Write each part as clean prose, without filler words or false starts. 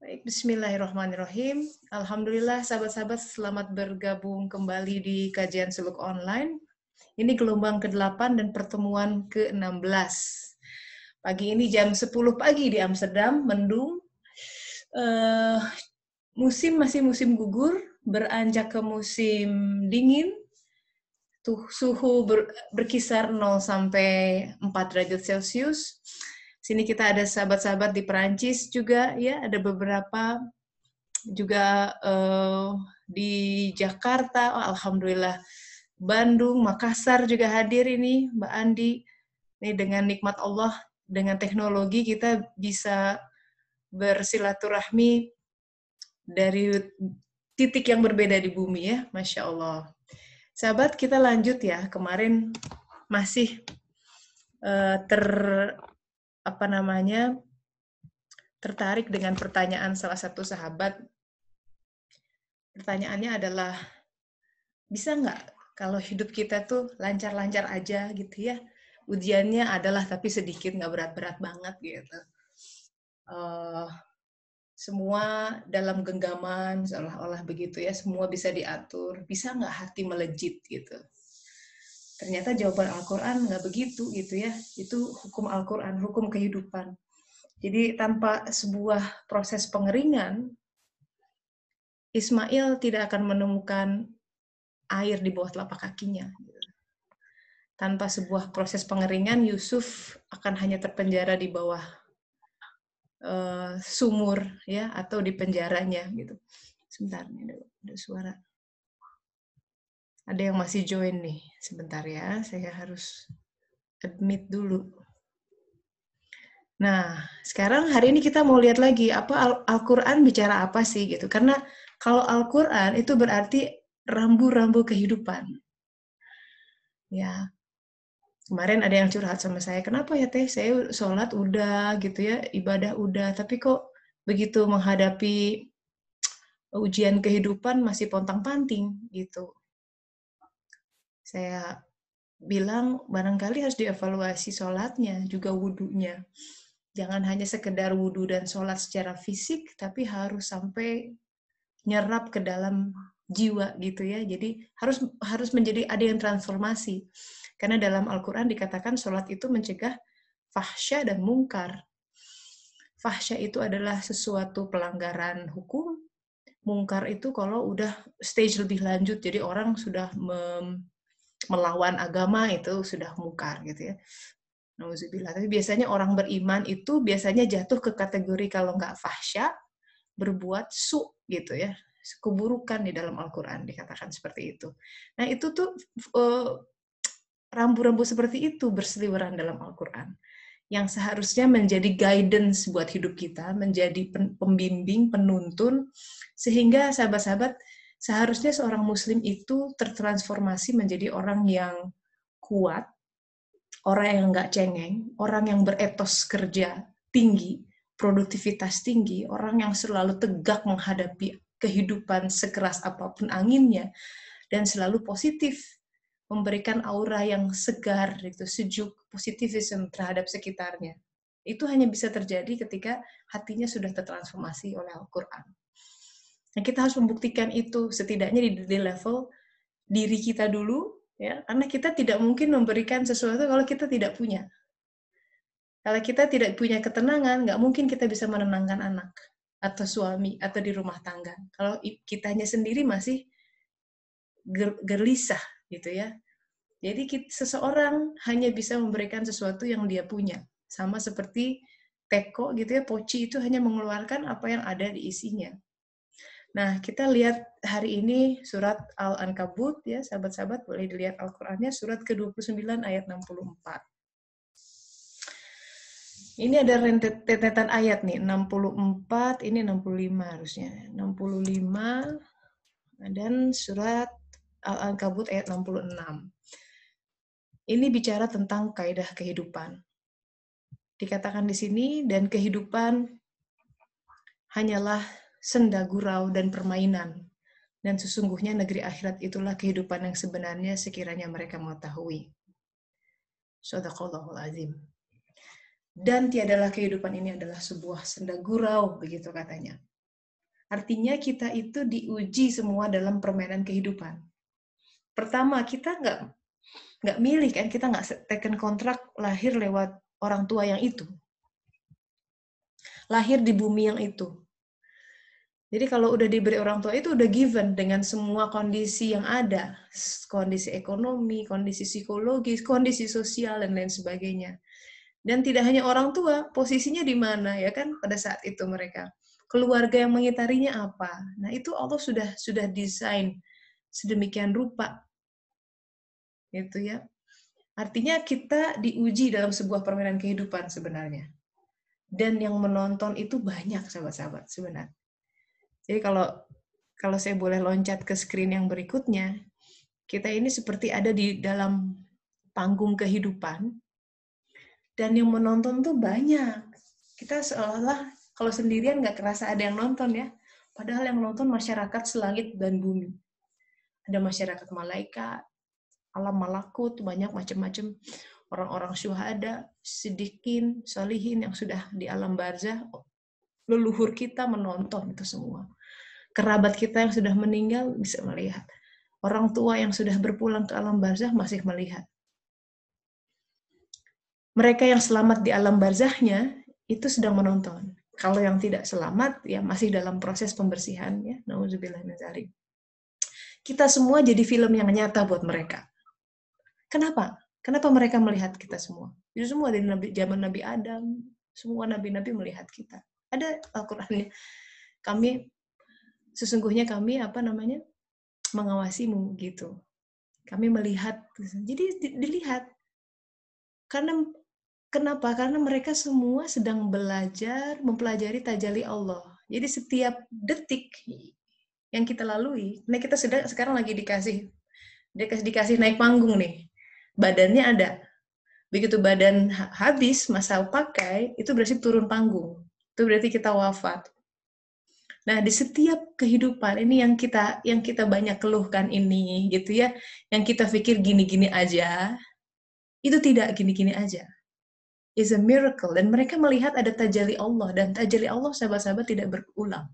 Baik, bismillahirrahmanirrahim. Alhamdulillah, sahabat-sahabat, selamat bergabung kembali di kajian suluk online. Ini gelombang ke-8 dan pertemuan ke-16. Pagi ini jam 10 pagi di Amsterdam, mendung. Eh, Musim masih musim gugur, beranjak ke musim dingin. Suhu berkisar 0 sampai 4 derajat Celcius. Sini kita ada sahabat-sahabat di Perancis juga, ya, ada beberapa juga di Jakarta, oh, alhamdulillah, Bandung, Makassar juga hadir ini, Mbak Andi. Ini dengan nikmat Allah, dengan teknologi kita bisa bersilaturahmi dari titik yang berbeda di bumi ya, Masya Allah. Sahabat, kita lanjut ya. Kemarin masih tertarik dengan pertanyaan salah satu sahabat. Pertanyaannya adalah, bisa nggak kalau hidup kita tuh lancar-lancar aja gitu ya? Ujiannya adalah tapi sedikit, nggak berat-berat banget gitu. Semua dalam genggaman, seolah-olah begitu ya, semua bisa diatur. Bisa nggak hati melejit gitu? Ternyata jawaban Al-Quran nggak begitu gitu ya. Itu hukum Al-Quran, hukum kehidupan. Jadi tanpa sebuah proses pengeringan, Ismail tidak akan menemukan air di bawah telapak kakinya. Tanpa sebuah proses pengeringan, Yusuf akan hanya terpenjara di bawah sumur ya, atau di penjaranya gitu. Sebentar, ada suara. Ada yang masih join nih. Sebentar ya, saya harus admit dulu. Nah, sekarang hari ini kita mau lihat lagi apa Al-Quran bicara apa sih gitu. Karena kalau Al-Quran itu berarti rambu-rambu kehidupan. Ya, kemarin ada yang curhat sama saya, kenapa ya Teh, saya sholat udah gitu ya, ibadah udah, tapi kok begitu menghadapi ujian kehidupan masih pontang-panting gitu. Saya bilang barangkali harus dievaluasi sholatnya, juga wudhunya. Jangan hanya sekedar wudhu dan sholat secara fisik, tapi harus sampai nyerap ke dalam jiwa gitu ya. Jadi harus menjadi ada yang transformasi. Karena dalam Al-Quran dikatakan sholat itu mencegah fahsya dan mungkar. Fahsya itu adalah sesuatu pelanggaran hukum. Mungkar itu kalau udah stage lebih lanjut, jadi orang sudah melawan agama, itu sudah mungkar gitu ya. Nauzubillah. Tapi biasanya orang beriman itu biasanya jatuh ke kategori kalau nggak fahsya, berbuat gitu ya. Keburukan di dalam Al-Quran dikatakan seperti itu. Nah itu tuh rambu-rambu seperti itu berseliweran dalam Al-Quran. Yang seharusnya menjadi guidance buat hidup kita, menjadi pembimbing, penuntun, sehingga sahabat-sahabat, seharusnya seorang muslim itu tertransformasi menjadi orang yang kuat, orang yang nggak cengeng, orang yang beretos kerja tinggi, produktivitas tinggi, orang yang selalu tegak menghadapi kehidupan sekeras apapun anginnya, dan selalu positif, memberikan aura yang segar, itu sejuk, positivism terhadap sekitarnya. Itu hanya bisa terjadi ketika hatinya sudah tertransformasi oleh Al-Quran. Nah, kita harus membuktikan itu setidaknya di level diri kita dulu, ya, karena kita tidak mungkin memberikan sesuatu kalau kita tidak punya. Kalau kita tidak punya ketenangan, nggak mungkin kita bisa menenangkan anak atau suami atau di rumah tangga. Kalau kitanya sendiri masih gelisah gitu ya. Jadi seseorang hanya bisa memberikan sesuatu yang dia punya. Sama seperti teko gitu ya, poci itu hanya mengeluarkan apa yang ada di isinya. Nah, kita lihat hari ini surat Al-Ankabut ya, sahabat-sahabat boleh dilihat Al-Qur'annya, surat ke-29 ayat 64. Ini ada rentetan ayat nih, 64, ini 65 harusnya. 65 dan surat Al-Ankabut ayat 66. Ini bicara tentang kaidah kehidupan. Dikatakan di sini, dan kehidupan hanyalah senda gurau dan permainan. Dan sesungguhnya negeri akhirat itulah kehidupan yang sebenarnya sekiranya mereka mengetahui. Shadaqallahul azim. Dan tiadalah kehidupan ini adalah sebuah senda gurau, begitu katanya. Artinya kita itu diuji semua dalam permainan kehidupan. Pertama, kita nggak milih kan, kita nggak taken kontrak lahir lewat orang tua yang itu. Lahir di bumi yang itu. Jadi kalau udah diberi orang tua itu udah given dengan semua kondisi yang ada, kondisi ekonomi, kondisi psikologis, kondisi sosial dan lain sebagainya. Dan tidak hanya orang tua, posisinya di mana ya kan pada saat itu mereka. Keluarga yang mengitarinya apa? Nah, itu Allah sudah desain sedemikian rupa. Gitu ya. Artinya kita diuji dalam sebuah permainan kehidupan sebenarnya. Dan yang menonton itu banyak sahabat-sahabat sebenarnya. Jadi kalau saya boleh loncat ke screen yang berikutnya, kita ini seperti ada di dalam panggung kehidupan, dan yang menonton tuh banyak. Kita seolah kalau sendirian nggak kerasa ada yang nonton ya, padahal yang nonton masyarakat selangit dan bumi. Ada masyarakat malaikat, alam malakut, banyak macam-macam orang-orang syuhada, siddiqin, solihin yang sudah di alam barzah, leluhur kita menonton itu semua. Kerabat kita yang sudah meninggal bisa melihat. Orang tua yang sudah berpulang ke alam barzah masih melihat. Mereka yang selamat di alam barzahnya itu sedang menonton. Kalau yang tidak selamat ya masih dalam proses pembersihan ya. Nauzubillah min dzalik. Kita semua jadi film yang nyata buat mereka. Kenapa? Kenapa mereka melihat kita semua? Itu semua dari zaman Nabi Adam, semua nabi-nabi melihat kita. Ada Al-Qur'annya. Sesungguhnya kami mengawasimu gitu. Kami melihat. Jadi dilihat. Kenapa? Karena mereka semua sedang belajar mempelajari tajalli Allah. Jadi setiap detik yang kita lalui, nah kita sekarang lagi dikasih naik panggung nih. Badannya ada. Begitu badan habis masa pakai, itu berarti turun panggung. Itu berarti kita wafat. Nah, di setiap kehidupan ini yang kita banyak keluhkan ini gitu ya, yang kita pikir gini-gini aja, itu tidak gini-gini aja. It's a miracle, dan mereka melihat ada tajalli Allah, dan tajalli Allah sahabat-sahabat tidak berulang.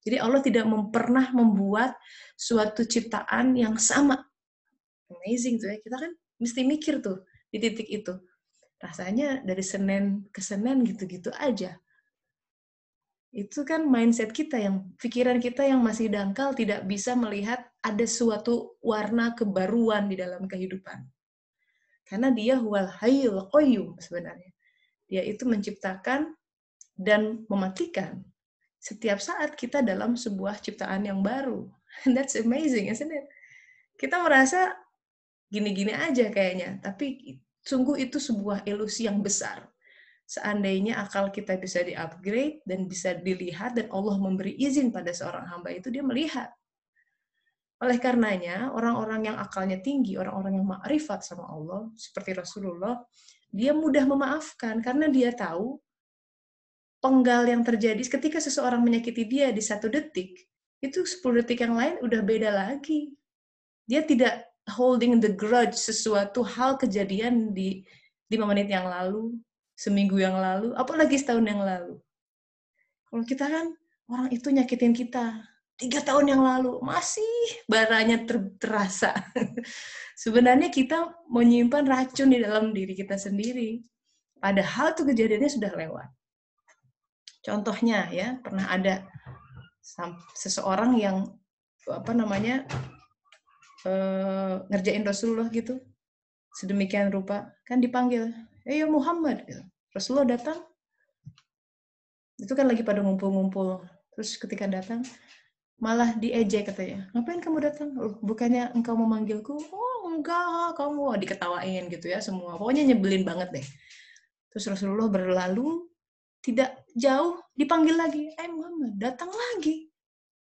Jadi Allah tidak pernah membuat suatu ciptaan yang sama. Amazing tuh ya, kita kan mesti mikir tuh di titik itu. Rasanya dari Senin ke Senin gitu-gitu aja. Itu kan mindset kita, pikiran kita yang masih dangkal tidak bisa melihat ada suatu warna kebaruan di dalam kehidupan. Karena dia huwal hayyul qayyum sebenarnya. Dia itu menciptakan dan mematikan. Setiap saat kita dalam sebuah ciptaan yang baru. That's amazing, isn't it? Kita merasa gini-gini aja kayaknya, tapi sungguh itu sebuah ilusi yang besar. Seandainya akal kita bisa di-upgrade dan bisa dilihat, dan Allah memberi izin pada seorang hamba itu, dia melihat. Oleh karenanya, orang-orang yang akalnya tinggi, orang-orang yang ma'rifat sama Allah, seperti Rasulullah, dia mudah memaafkan karena dia tahu penggal yang terjadi ketika seseorang menyakiti dia di 1 detik, itu 10 detik yang lain udah beda lagi. Dia tidak holding the grudge sesuatu hal kejadian di 5 menit yang lalu, seminggu yang lalu, apalagi setahun yang lalu. Kalau kita kan, orang itu nyakitin kita 3 tahun yang lalu, masih baranya terasa. Sebenarnya kita menyimpan racun di dalam diri kita sendiri. Padahal tuh kejadiannya sudah lewat. Contohnya ya, pernah ada seseorang yang ngerjain Rasulullah gitu, sedemikian rupa, kan dipanggil, ya Muhammad, gitu. Rasulullah datang, itu kan lagi pada ngumpul-ngumpul, terus ketika datang, malah diejek katanya, ngapain kamu datang? Bukannya engkau memanggilku? Oh enggak, kamu diketawain gitu ya semua, pokoknya nyebelin banget deh. Terus Rasulullah berlalu, tidak jauh dipanggil lagi, Muhammad, datang lagi.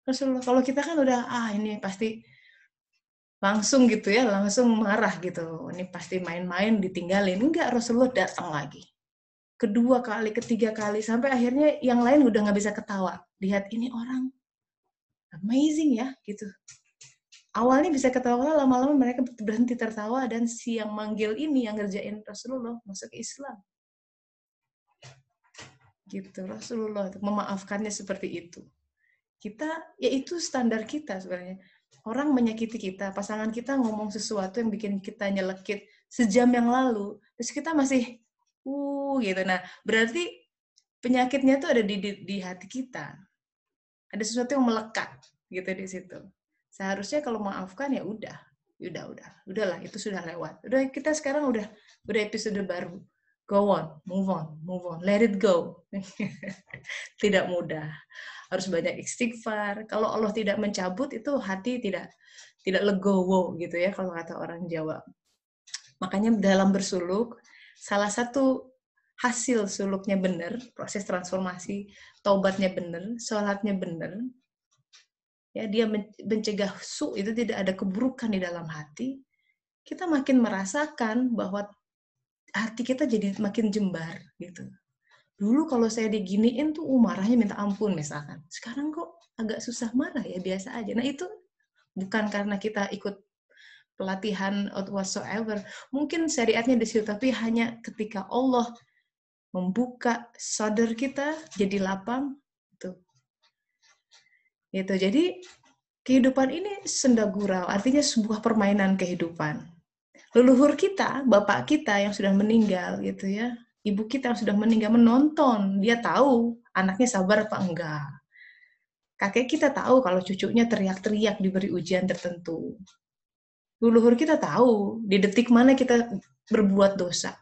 Rasulullah, kalau kita kan udah, ini pasti langsung gitu ya, langsung marah gitu. Ini pasti main-main ditinggalin. Enggak, Rasulullah datang lagi. Kedua kali, ketiga kali, sampai akhirnya yang lain udah nggak bisa ketawa. Lihat ini orang, amazing ya, gitu. Awalnya bisa ketawa, lama-lama mereka berhenti tertawa, dan si yang manggil ini, yang ngerjain Rasulullah, masuk Islam. Gitu, Rasulullah memaafkannya seperti itu. ya itu standar kita sebenarnya. Orang menyakiti kita, pasangan kita ngomong sesuatu yang bikin kita nyelekit sejam yang lalu, terus kita masih gitu. Nah, berarti penyakitnya tuh ada di hati kita. Ada sesuatu yang melekat gitu di situ. Seharusnya kalau maafkan ya udahlah, itu sudah lewat. Udah, kita sekarang udah episode baru. Go on, move on, let it go. Tidak mudah. Harus banyak istighfar. Kalau Allah tidak mencabut, itu hati tidak legowo gitu ya, kalau kata orang Jawa. Makanya dalam bersuluk, salah satu hasil suluknya benar, proses transformasi, taubatnya benar, sholatnya benar, ya dia mencegah itu tidak ada keburukan di dalam hati, kita makin merasakan bahwa hati kita jadi makin jembar gitu. Dulu kalau saya diginiin tuh marahnya minta ampun misalkan. Sekarang kok agak susah marah ya, biasa aja. Nah itu bukan karena kita ikut pelatihan whatsoever. Mungkin syariatnya di situ, tapi hanya ketika Allah membuka sadar kita jadi lapang gitu. Jadi kehidupan ini senda gurau, artinya sebuah permainan kehidupan. Leluhur kita, bapak kita yang sudah meninggal gitu ya, ibu kita yang sudah meninggal menonton, dia tahu anaknya sabar apa enggak. Kakek kita tahu kalau cucunya teriak-teriak diberi ujian tertentu. Leluhur kita tahu di detik mana kita berbuat dosa.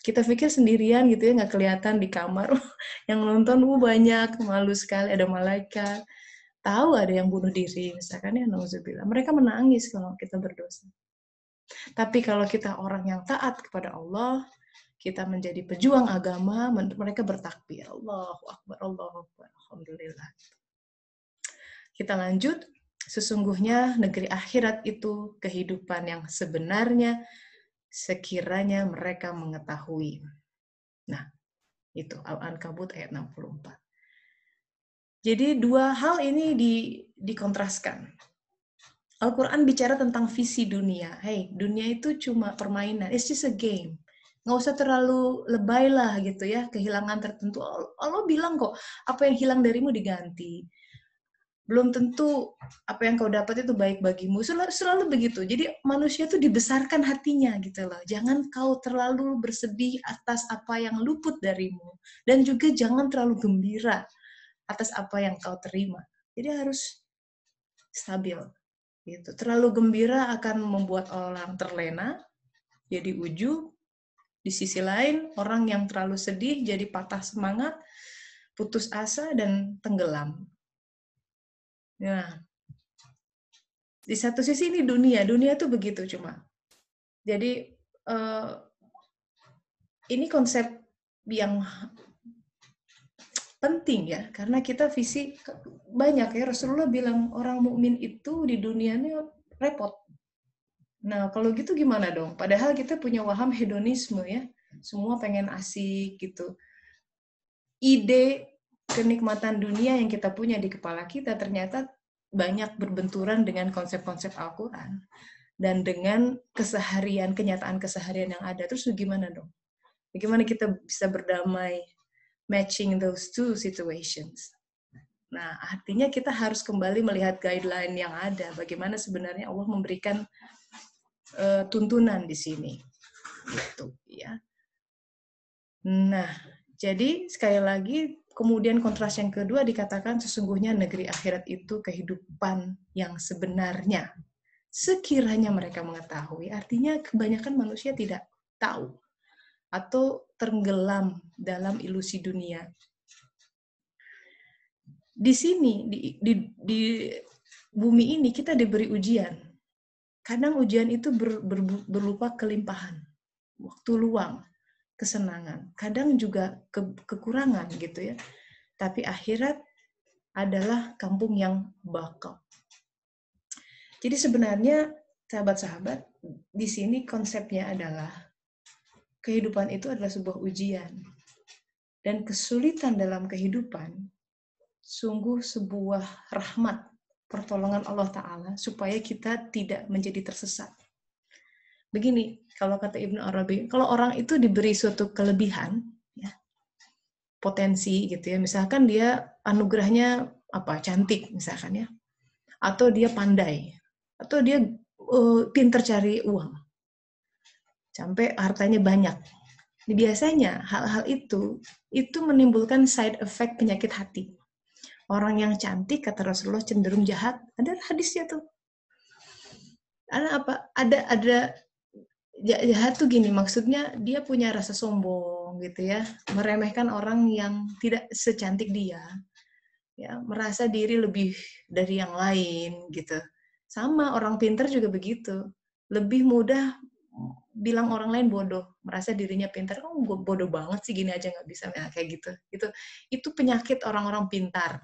Kita pikir sendirian gitu ya, nggak kelihatan di kamar. Yang nonton banyak, malu sekali, ada malaikat. Tahu ada yang bunuh diri, misalkan ya, nauzubillah. Mereka menangis kalau kita berdosa. Tapi kalau kita orang yang taat kepada Allah, kita menjadi pejuang agama, mereka bertakbir. Allahu Akbar, Allahu Akbar, Alhamdulillah. Kita lanjut, sesungguhnya negeri akhirat itu kehidupan yang sebenarnya sekiranya mereka mengetahui. Nah, itu Al-Ankabut ayat 64. Jadi dua hal ini dikontraskan. Al-Quran bicara tentang visi dunia. Hey, dunia itu cuma permainan. It's just a game. Nggak usah terlalu lebay lah gitu ya, kehilangan tertentu. Allah bilang kok, apa yang hilang darimu diganti. Belum tentu apa yang kau dapat itu baik bagimu. Selalu begitu. Jadi manusia itu dibesarkan hatinya gitu loh. Jangan kau terlalu bersedih atas apa yang luput darimu. Dan juga jangan terlalu gembira atas apa yang kau terima. Jadi harus stabil. Gitu. Terlalu gembira akan membuat orang terlena, jadi ujub. Di sisi lain, orang yang terlalu sedih jadi patah semangat, putus asa, dan tenggelam. Nah, di satu sisi ini dunia tuh begitu cuma. Jadi ini konsep yang penting ya, karena kita visi banyak ya. Rasulullah bilang orang mukmin itu di dunianya repot. Nah, kalau gitu gimana dong? Padahal kita punya waham hedonisme ya. Semua pengen asik gitu. Ide kenikmatan dunia yang kita punya di kepala kita ternyata banyak berbenturan dengan konsep-konsep Al-Quran. Dan dengan keseharian, kenyataan keseharian yang ada. Terus gimana dong? Bagaimana kita bisa berdamai matching those two situations? Nah, artinya kita harus kembali melihat guideline yang ada. Bagaimana sebenarnya Allah memberikan tuntunan di sini. Gitu, ya. Nah, jadi sekali lagi, kemudian kontras yang kedua dikatakan sesungguhnya negeri akhirat itu kehidupan yang sebenarnya. Sekiranya mereka mengetahui, artinya kebanyakan manusia tidak tahu atau tenggelam dalam ilusi dunia. Di sini, di bumi ini kita diberi ujian. Kadang ujian itu berupa kelimpahan, waktu luang, kesenangan. Kadang juga kekurangan gitu ya. Tapi akhirat adalah kampung yang baka. Jadi sebenarnya sahabat-sahabat, di sini konsepnya adalah kehidupan itu adalah sebuah ujian. Dan kesulitan dalam kehidupan sungguh sebuah rahmat, pertolongan Allah Ta'ala, supaya kita tidak menjadi tersesat. Begini, kalau kata Ibnu Arabi, kalau orang itu diberi suatu kelebihan, ya, potensi gitu ya, misalkan dia anugerahnya cantik misalkan ya, atau dia pandai, atau dia pinter cari uang, sampai hartanya banyak. Biasanya hal-hal itu menimbulkan side effect penyakit hati. Orang yang cantik, kata Rasulullah, cenderung jahat. Ada hadisnya tuh. Ada jahat tuh gini, maksudnya dia punya rasa sombong gitu ya, meremehkan orang yang tidak secantik dia, ya, merasa diri lebih dari yang lain gitu. Sama orang pintar juga begitu, lebih mudah bilang orang lain bodoh, merasa dirinya pintar. Kamu bodoh banget sih, gini aja nggak bisa, nah, kayak gitu. Itu penyakit orang-orang pintar.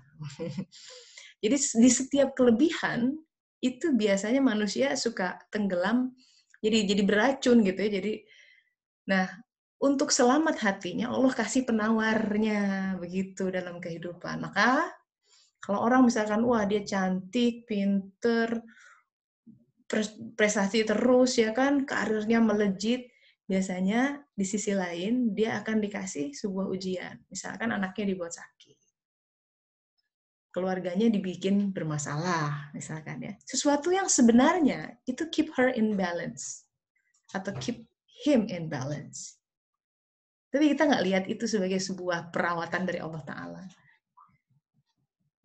Jadi di setiap kelebihan itu biasanya manusia suka tenggelam, jadi beracun gitu ya. Jadi, nah, untuk selamat hatinya Allah kasih penawarnya begitu dalam kehidupan. Maka kalau orang misalkan, wah dia cantik, pinter, prestasi terus ya kan, karirnya melejit, biasanya di sisi lain dia akan dikasih sebuah ujian. Misalkan anaknya dibuat sakit, keluarganya dibikin bermasalah, misalkan ya. Sesuatu yang sebenarnya itu keep her in balance atau keep him in balance. Tapi kita nggak lihat itu sebagai sebuah perawatan dari Allah Ta'ala.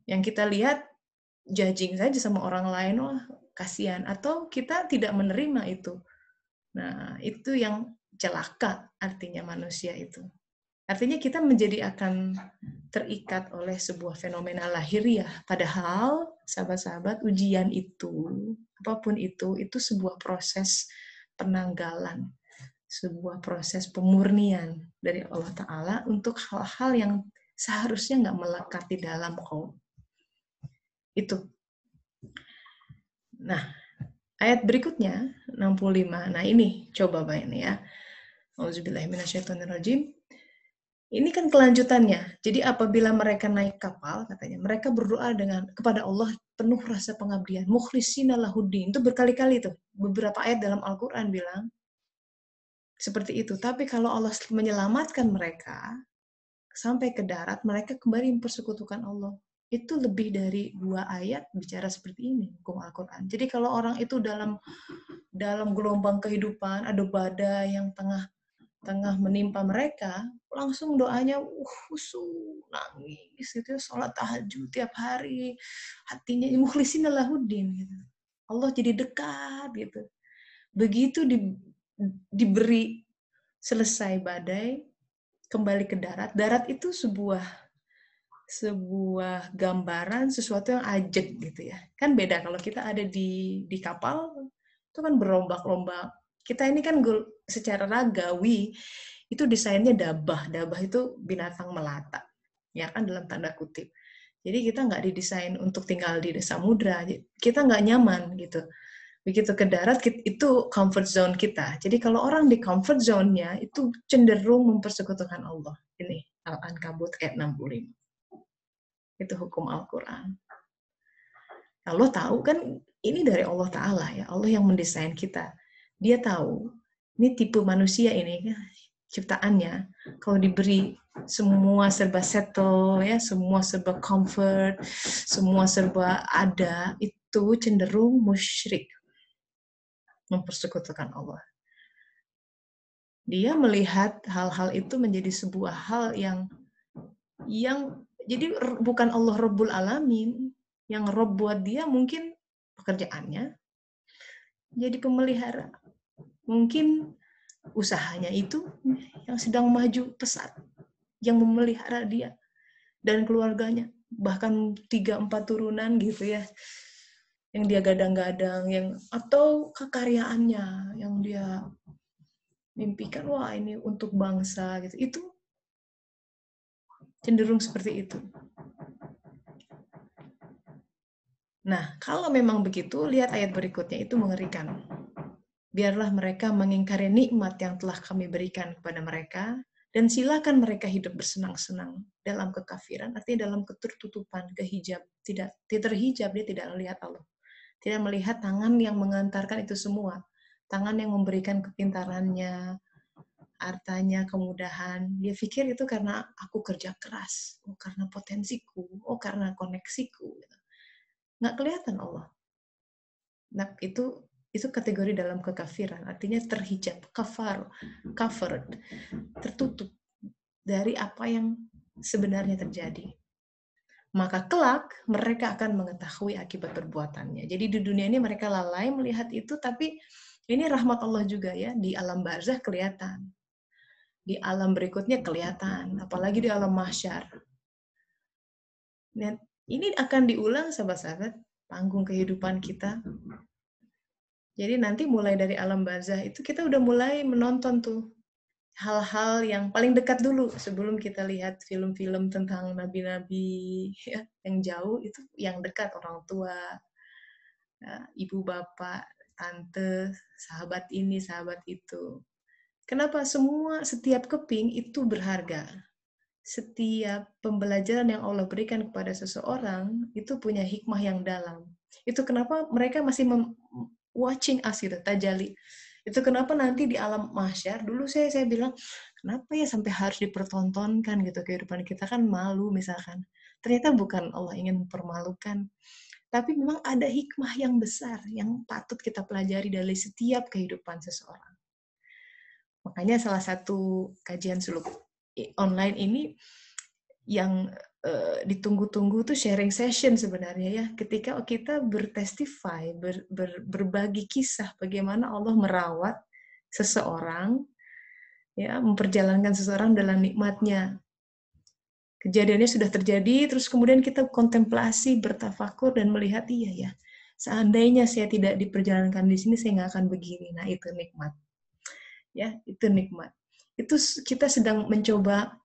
Yang kita lihat judging saja sama orang lain, wah kasihan, atau kita tidak menerima itu. Nah, itu yang celaka artinya manusia itu. Artinya kita menjadi akan terikat oleh sebuah fenomena lahiriah. Padahal, sahabat-sahabat, ujian itu, apapun itu sebuah proses penanggalan, sebuah proses pemurnian dari Allah Ta'ala untuk hal-hal yang seharusnya nggak melekat di dalam kau. Itu. Nah, ayat berikutnya, 65. Nah ini, coba bayangin ya. Auzubillahiminasyaitonirrajim. Ini kan kelanjutannya. Jadi apabila mereka naik kapal, katanya, mereka berdoa kepada Allah penuh rasa pengabdian. Mukhlisina lahuddin. Itu berkali-kali tuh. Beberapa ayat dalam Al-Quran bilang seperti itu. Tapi kalau Allah menyelamatkan mereka sampai ke darat, mereka kembali mempersekutukan Allah. Itu lebih dari 2 ayat bicara seperti ini, hukum Al-Quran. Jadi kalau orang itu dalam gelombang kehidupan, ada badai yang tengah menimpa mereka, langsung doanya khusyuk, nangis gitu, sholat tahajud tiap hari, hatinya mukhlisin lahuddin gitu. Allah jadi dekat gitu. Begitu diberi selesai badai, kembali ke darat. Darat itu sebuah gambaran sesuatu yang ajeg gitu ya. Kan beda kalau kita ada di kapal, itu kan berombak-ombak. Kita ini kan secara ragawi itu desainnya dabah. Dabah itu binatang melata, ya kan, dalam tanda kutip. Jadi kita nggak didesain untuk tinggal di samudra. Kita nggak nyaman gitu. Begitu ke darat, itu comfort zone kita. Jadi kalau orang di comfort zone-nya itu cenderung mempersekutukan Allah. Ini Al-Ankabut ayat 65. Itu hukum Al-Quran. Allah tahu kan ini dari Allah Ta'ala ya. Allah yang mendesain kita. Dia tahu ini tipe manusia ini ciptaannya. Kalau diberi semua serba settle ya, semua serba comfort, semua serba ada, itu cenderung musyrik, mempersekutukan Allah. Dia melihat hal-hal itu menjadi sebuah hal yang jadi bukan Allah Rabbul Alamin. Yang Rabb buat dia mungkin pekerjaannya jadi pemelihara. Mungkin usahanya itu yang sedang maju pesat, yang memelihara dia dan keluarganya. Bahkan 3-4 turunan gitu ya, yang dia gadang-gadang, atau kekaryaannya yang dia mimpikan, wah ini untuk bangsa gitu. Itu cenderung seperti itu. Nah, kalau memang begitu, lihat ayat berikutnya, itu mengerikan. Biarlah mereka mengingkari nikmat yang telah kami berikan kepada mereka, dan silakan mereka hidup bersenang-senang dalam kekafiran, artinya dalam ketertutupan, kehijab, tidak terhijab, dia tidak melihat Allah. Tidak melihat tangan yang mengantarkan itu semua. Tangan yang memberikan kepintarannya, hartanya, kemudahan, dia pikir itu karena aku kerja keras, oh karena potensiku, oh karena koneksiku. Nggak kelihatan Allah. Nah, itu kategori dalam kekafiran, artinya terhijab, covered, tertutup dari apa yang sebenarnya terjadi. Maka kelak mereka akan mengetahui akibat perbuatannya. Jadi di dunia ini mereka lalai melihat itu, tapi ini rahmat Allah juga ya, di alam barzah kelihatan. Di alam berikutnya kelihatan, apalagi di alam mahsyar. Dan ini akan diulang sahabat-sahabat, panggung kehidupan kita. Jadi nanti mulai dari alam barzah itu kita udah mulai menonton tuh hal-hal yang paling dekat dulu sebelum kita lihat film-film tentang nabi-nabi ya, yang jauh, itu yang dekat, orang tua, ya, ibu bapak, tante, sahabat ini, sahabat itu. Kenapa? Setiap keping itu berharga. Setiap pembelajaran yang Allah berikan kepada seseorang itu punya hikmah yang dalam. Itu kenapa mereka masih watching us gitu, tajali. Itu kenapa nanti di alam mahsyar, dulu saya bilang, kenapa ya sampai harus dipertontonkan gitu kehidupan kita, kan malu misalkan. Ternyata bukan Allah ingin mempermalukan, tapi memang ada hikmah yang besar yang patut kita pelajari dari setiap kehidupan seseorang. Makanya salah satu kajian suluk online ini yang ditunggu-tunggu tuh sharing session sebenarnya ya, ketika kita bertestify, berbagi kisah bagaimana Allah merawat seseorang, ya, memperjalankan seseorang dalam nikmatnya. Kejadiannya sudah terjadi, terus kemudian kita kontemplasi, bertafakur dan melihat, iya ya, seandainya saya tidak diperjalankan di sini, saya nggak akan begini. Nah, itu nikmat. Ya, itu nikmat. Itu kita sedang mencoba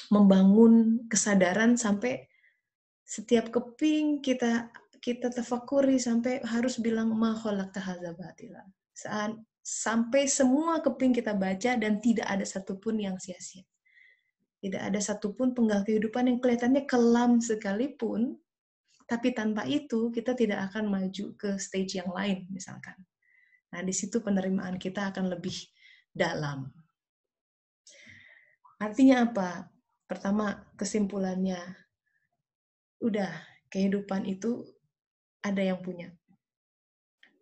membangun kesadaran sampai setiap keping kita tafakuri sampai harus bilang ma khalaqta hadza batila. Sampai semua keping kita baca dan tidak ada satupun yang sia-sia. Tidak ada satupun penggal kehidupan yang kelihatannya kelam sekalipun, tapi tanpa itu kita tidak akan maju ke stage yang lain misalkan. Nah, di situ penerimaan kita akan lebih dalam. Artinya apa? Pertama, kesimpulannya, udah, kehidupan itu ada yang punya.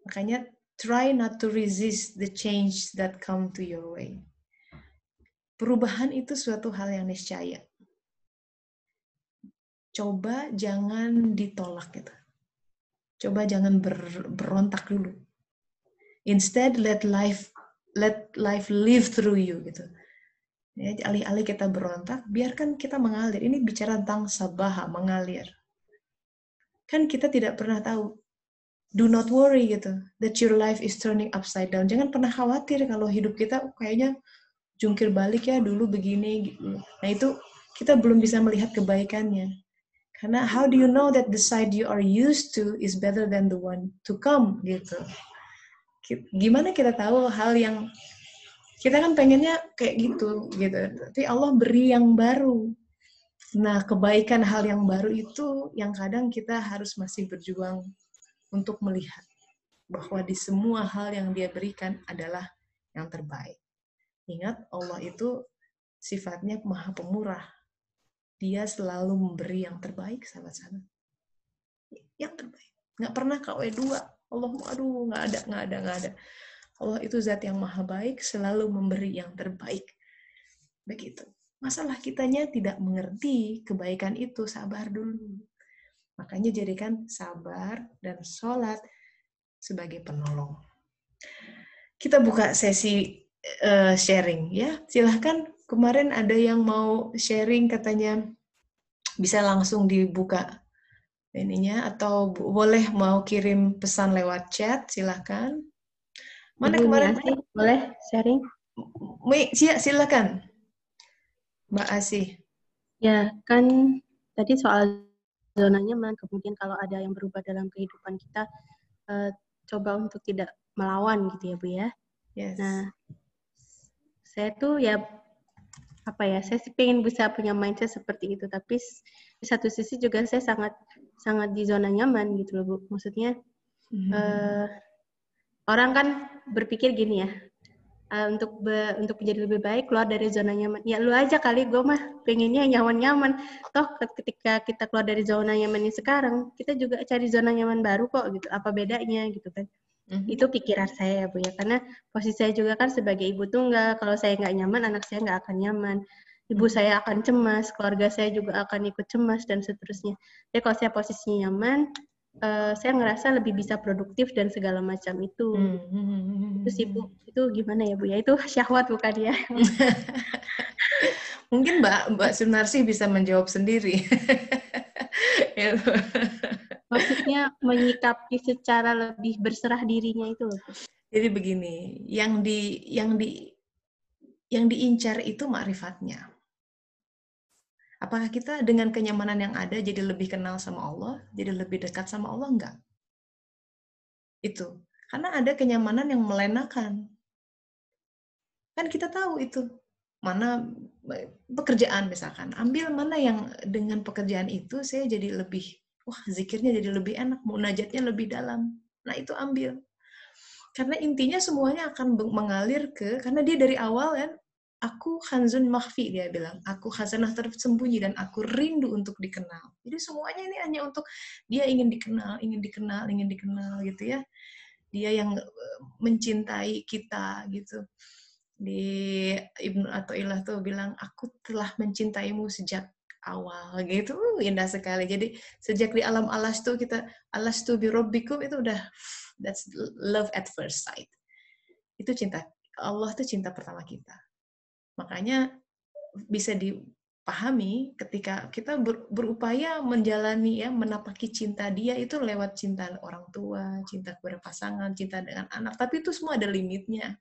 Makanya, try not to resist the change that come to your way. Perubahan itu suatu hal yang niscaya. Coba jangan ditolak gitu. Coba jangan berontak dulu. Instead, let life live through you gitu. Ya, alih-alih kita berontak, biarkan kita mengalir. Ini bicara tentang sabaha, mengalir. Kan kita tidak pernah tahu. Do not worry gitu, that your life is turning upside down. Jangan pernah khawatir kalau hidup kita kayaknya jungkir balik ya, dulu begini gitu. Nah itu kita belum bisa melihat kebaikannya. Karena how do you know that the side you are used to is better than the one to come gitu. Gimana kita tahu hal yang kita kan pengennya kayak gitu. Tapi Allah beri yang baru. Nah, kebaikan hal yang baru itu yang kadang kita harus masih berjuang untuk melihat bahwa di semua hal yang Dia berikan adalah yang terbaik. Ingat, Allah itu sifatnya Maha Pemurah. Dia selalu memberi yang terbaik, sahabat-sahabat. Yang terbaik. Nggak pernah KW2. Allah, aduh, nggak ada. Allah itu zat yang maha baik, selalu memberi yang terbaik. Begitu. Masalah kitanya tidak mengerti kebaikan itu, sabar dulu. Makanya jadikan sabar dan sholat sebagai penolong. Kita buka sesi sharing ya. Silahkan, kemarin ada yang mau sharing katanya bisa langsung dibuka ininya, atau boleh mau kirim pesan lewat chat, silahkan. Mana Ibu kemarin? Asih, boleh sharing? Silakan, Mbak Asih. Ya, kan tadi soal zona nyaman, kemudian kalau ada yang berubah dalam kehidupan kita, coba untuk tidak melawan gitu ya, Bu ya. Yes. Nah, saya tuh ya, saya sih pengen bisa punya mindset seperti itu, tapi di satu sisi juga saya sangat di zona nyaman gitu loh, Bu. Maksudnya, orang kan berpikir gini ya, untuk menjadi lebih baik keluar dari zona nyaman. Ya lu aja kali, gue mah pengennya nyaman-nyaman. Toh ketika kita keluar dari zona nyaman ini sekarang, kita juga cari zona nyaman baru kok gitu. Apa bedanya gitu kan? Itu pikiran saya ya Bu ya, karena posisi saya juga kan sebagai ibu tunggal. Kalau saya nggak nyaman, anak saya nggak akan nyaman. Ibu saya akan cemas, keluarga saya juga akan ikut cemas dan seterusnya. Jadi kalau saya posisinya nyaman, saya ngerasa lebih bisa produktif dan segala macam itu. Itu sih Bu, itu gimana ya Bu ya? Itu syahwat bukan ya? Mungkin Mbak Sunarsi bisa menjawab sendiri. Maksudnya menyikapi secara lebih berserah dirinya itu loh. Jadi begini, yang diincar itu ma'rifatnya. Apakah kita dengan kenyamanan yang ada jadi lebih kenal sama Allah, jadi lebih dekat sama Allah? Enggak. Itu. Karena ada kenyamanan yang melenakan. Kan kita tahu itu. Mana pekerjaan misalkan. Ambil mana yang dengan pekerjaan itu saya jadi lebih, wah zikirnya jadi lebih enak, munajatnya lebih dalam. Nah itu ambil. Karena intinya semuanya akan mengalir karena dia dari awal kan, aku khanzun makhfi, dia bilang, aku khazanah tersembunyi dan aku rindu untuk dikenal. Jadi semuanya ini hanya untuk dia ingin dikenal gitu ya. Dia yang mencintai kita gitu. Di Ibnu Athaillah tuh bilang, aku telah mencintaimu sejak awal gitu. Indah sekali. Jadi sejak di alam alastu kita alastu bi rabbikum itu udah that's love at first sight. Itu cinta. Allah itu cinta pertama kita. Makanya bisa dipahami ketika kita berupaya menjalani ya, menapaki cinta dia itu lewat cinta orang tua, cinta kepada pasangan, cinta dengan anak, tapi itu semua ada limitnya.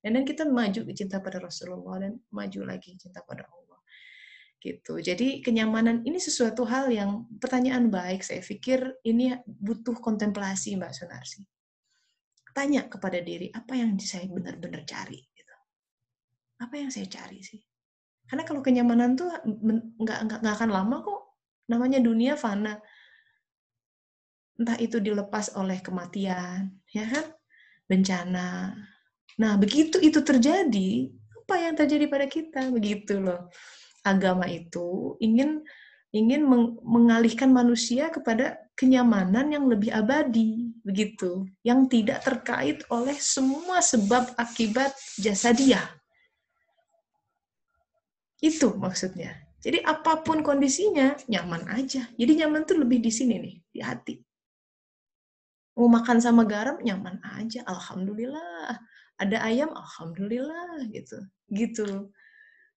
Dan kita maju cinta pada Rasulullah dan maju lagi cinta pada Allah. Gitu. Jadi kenyamanan ini sesuatu hal yang pertanyaan baik, saya pikir ini butuh kontemplasi Mbak Sunarsi. Tanya kepada diri, apa yang saya benar-benar cari? Gitu. Apa yang saya cari sih? Karena kalau kenyamanan tuh nggak akan lama kok. Namanya dunia fana. Entah itu dilepas oleh kematian, ya kan? Bencana. Nah, begitu itu terjadi, apa yang terjadi pada kita? Begitu loh. Agama itu ingin mengalihkan manusia kepada kenyamanan yang lebih abadi, begitu, yang tidak terkait oleh semua sebab akibat jasadiah. Itu maksudnya. Jadi apapun kondisinya, nyaman aja. Jadi nyaman tuh lebih di sini nih, di hati. Mau makan sama garam, nyaman aja, alhamdulillah. Ada ayam, alhamdulillah, gitu. Gitu.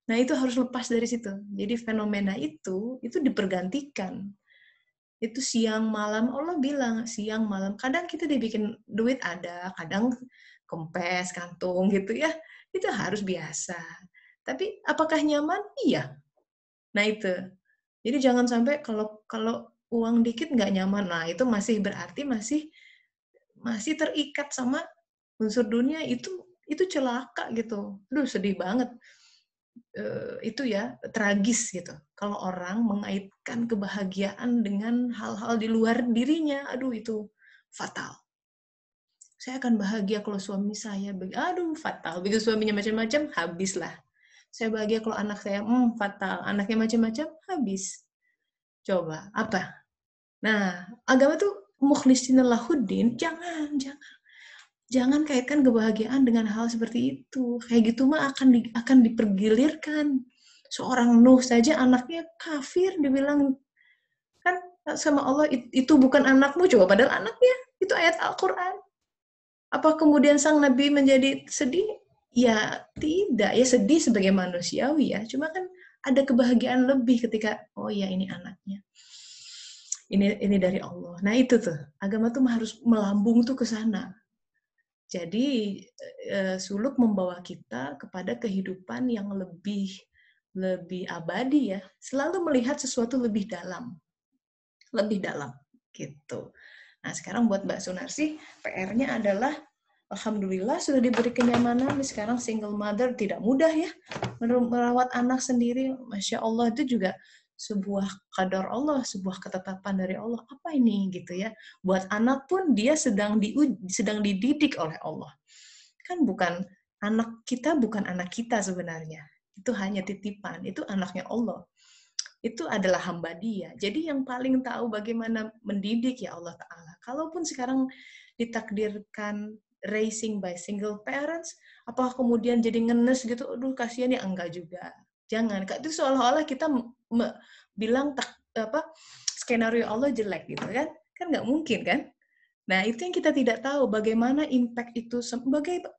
Nah, itu harus lepas dari situ. Jadi fenomena itu dipergantikan. Itu siang malam, Allah bilang siang malam. Kadang kita dibikin duit ada, kadang kempes, kantung gitu ya. Itu harus biasa. Tapi apakah nyaman? Iya. Nah itu. Jadi jangan sampai kalau uang dikit nggak nyaman. Nah itu masih berarti masih terikat sama unsur dunia, itu celaka gitu. Aduh sedih banget. Itu ya tragis gitu. Kalau orang mengaitkan kebahagiaan dengan hal-hal di luar dirinya, aduh itu fatal. Saya akan bahagia kalau suami saya, aduh fatal. Begitu suaminya macam-macam, habislah. Saya bahagia kalau anak saya, fatal. Anaknya macam-macam, habis. Coba, apa? Nah, agama tuh mukhlisina lahuddin, jangan kaitkan kebahagiaan dengan hal seperti itu. Kayak gitu mah akan dipergilirkan. Seorang Nuh saja anaknya kafir, dibilang kan sama Allah, itu bukan anakmu, coba padahal anaknya. Itu ayat Al-Quran. Apa kemudian sang Nabi menjadi sedih? Ya tidak, ya sedih sebagai manusiawi ya. Cuma kan ada kebahagiaan lebih ketika, oh ya ini anaknya. Ini dari Allah. Nah itu tuh, agama tuh harus melambung tuh ke sana. Jadi suluk membawa kita kepada kehidupan yang lebih abadi ya. Selalu melihat sesuatu lebih dalam gitu. Nah sekarang buat Mbak Sunarsi, PR-nya adalah alhamdulillah sudah diberi kenyamanan. Sekarang single mother tidak mudah ya merawat anak sendiri. Masya Allah, itu juga sebuah qadar Allah, sebuah ketetapan dari Allah. Apa ini gitu ya? Buat anak pun dia sedang dididik oleh Allah. Kan bukan Anak kita bukan anak kita sebenarnya. Itu hanya titipan, itu anaknya Allah. Itu adalah hamba Dia. Jadi yang paling tahu bagaimana mendidik ya Allah Ta'ala. Kalaupun sekarang ditakdirkan raising by single parents, apakah kemudian jadi ngenes gitu, aduh kasihan ya, enggak juga. Jangan, itu seolah-olah kita bilang skenario Allah jelek gitu kan. Kan nggak mungkin kan. Nah, itu yang kita tidak tahu, bagaimana impact itu,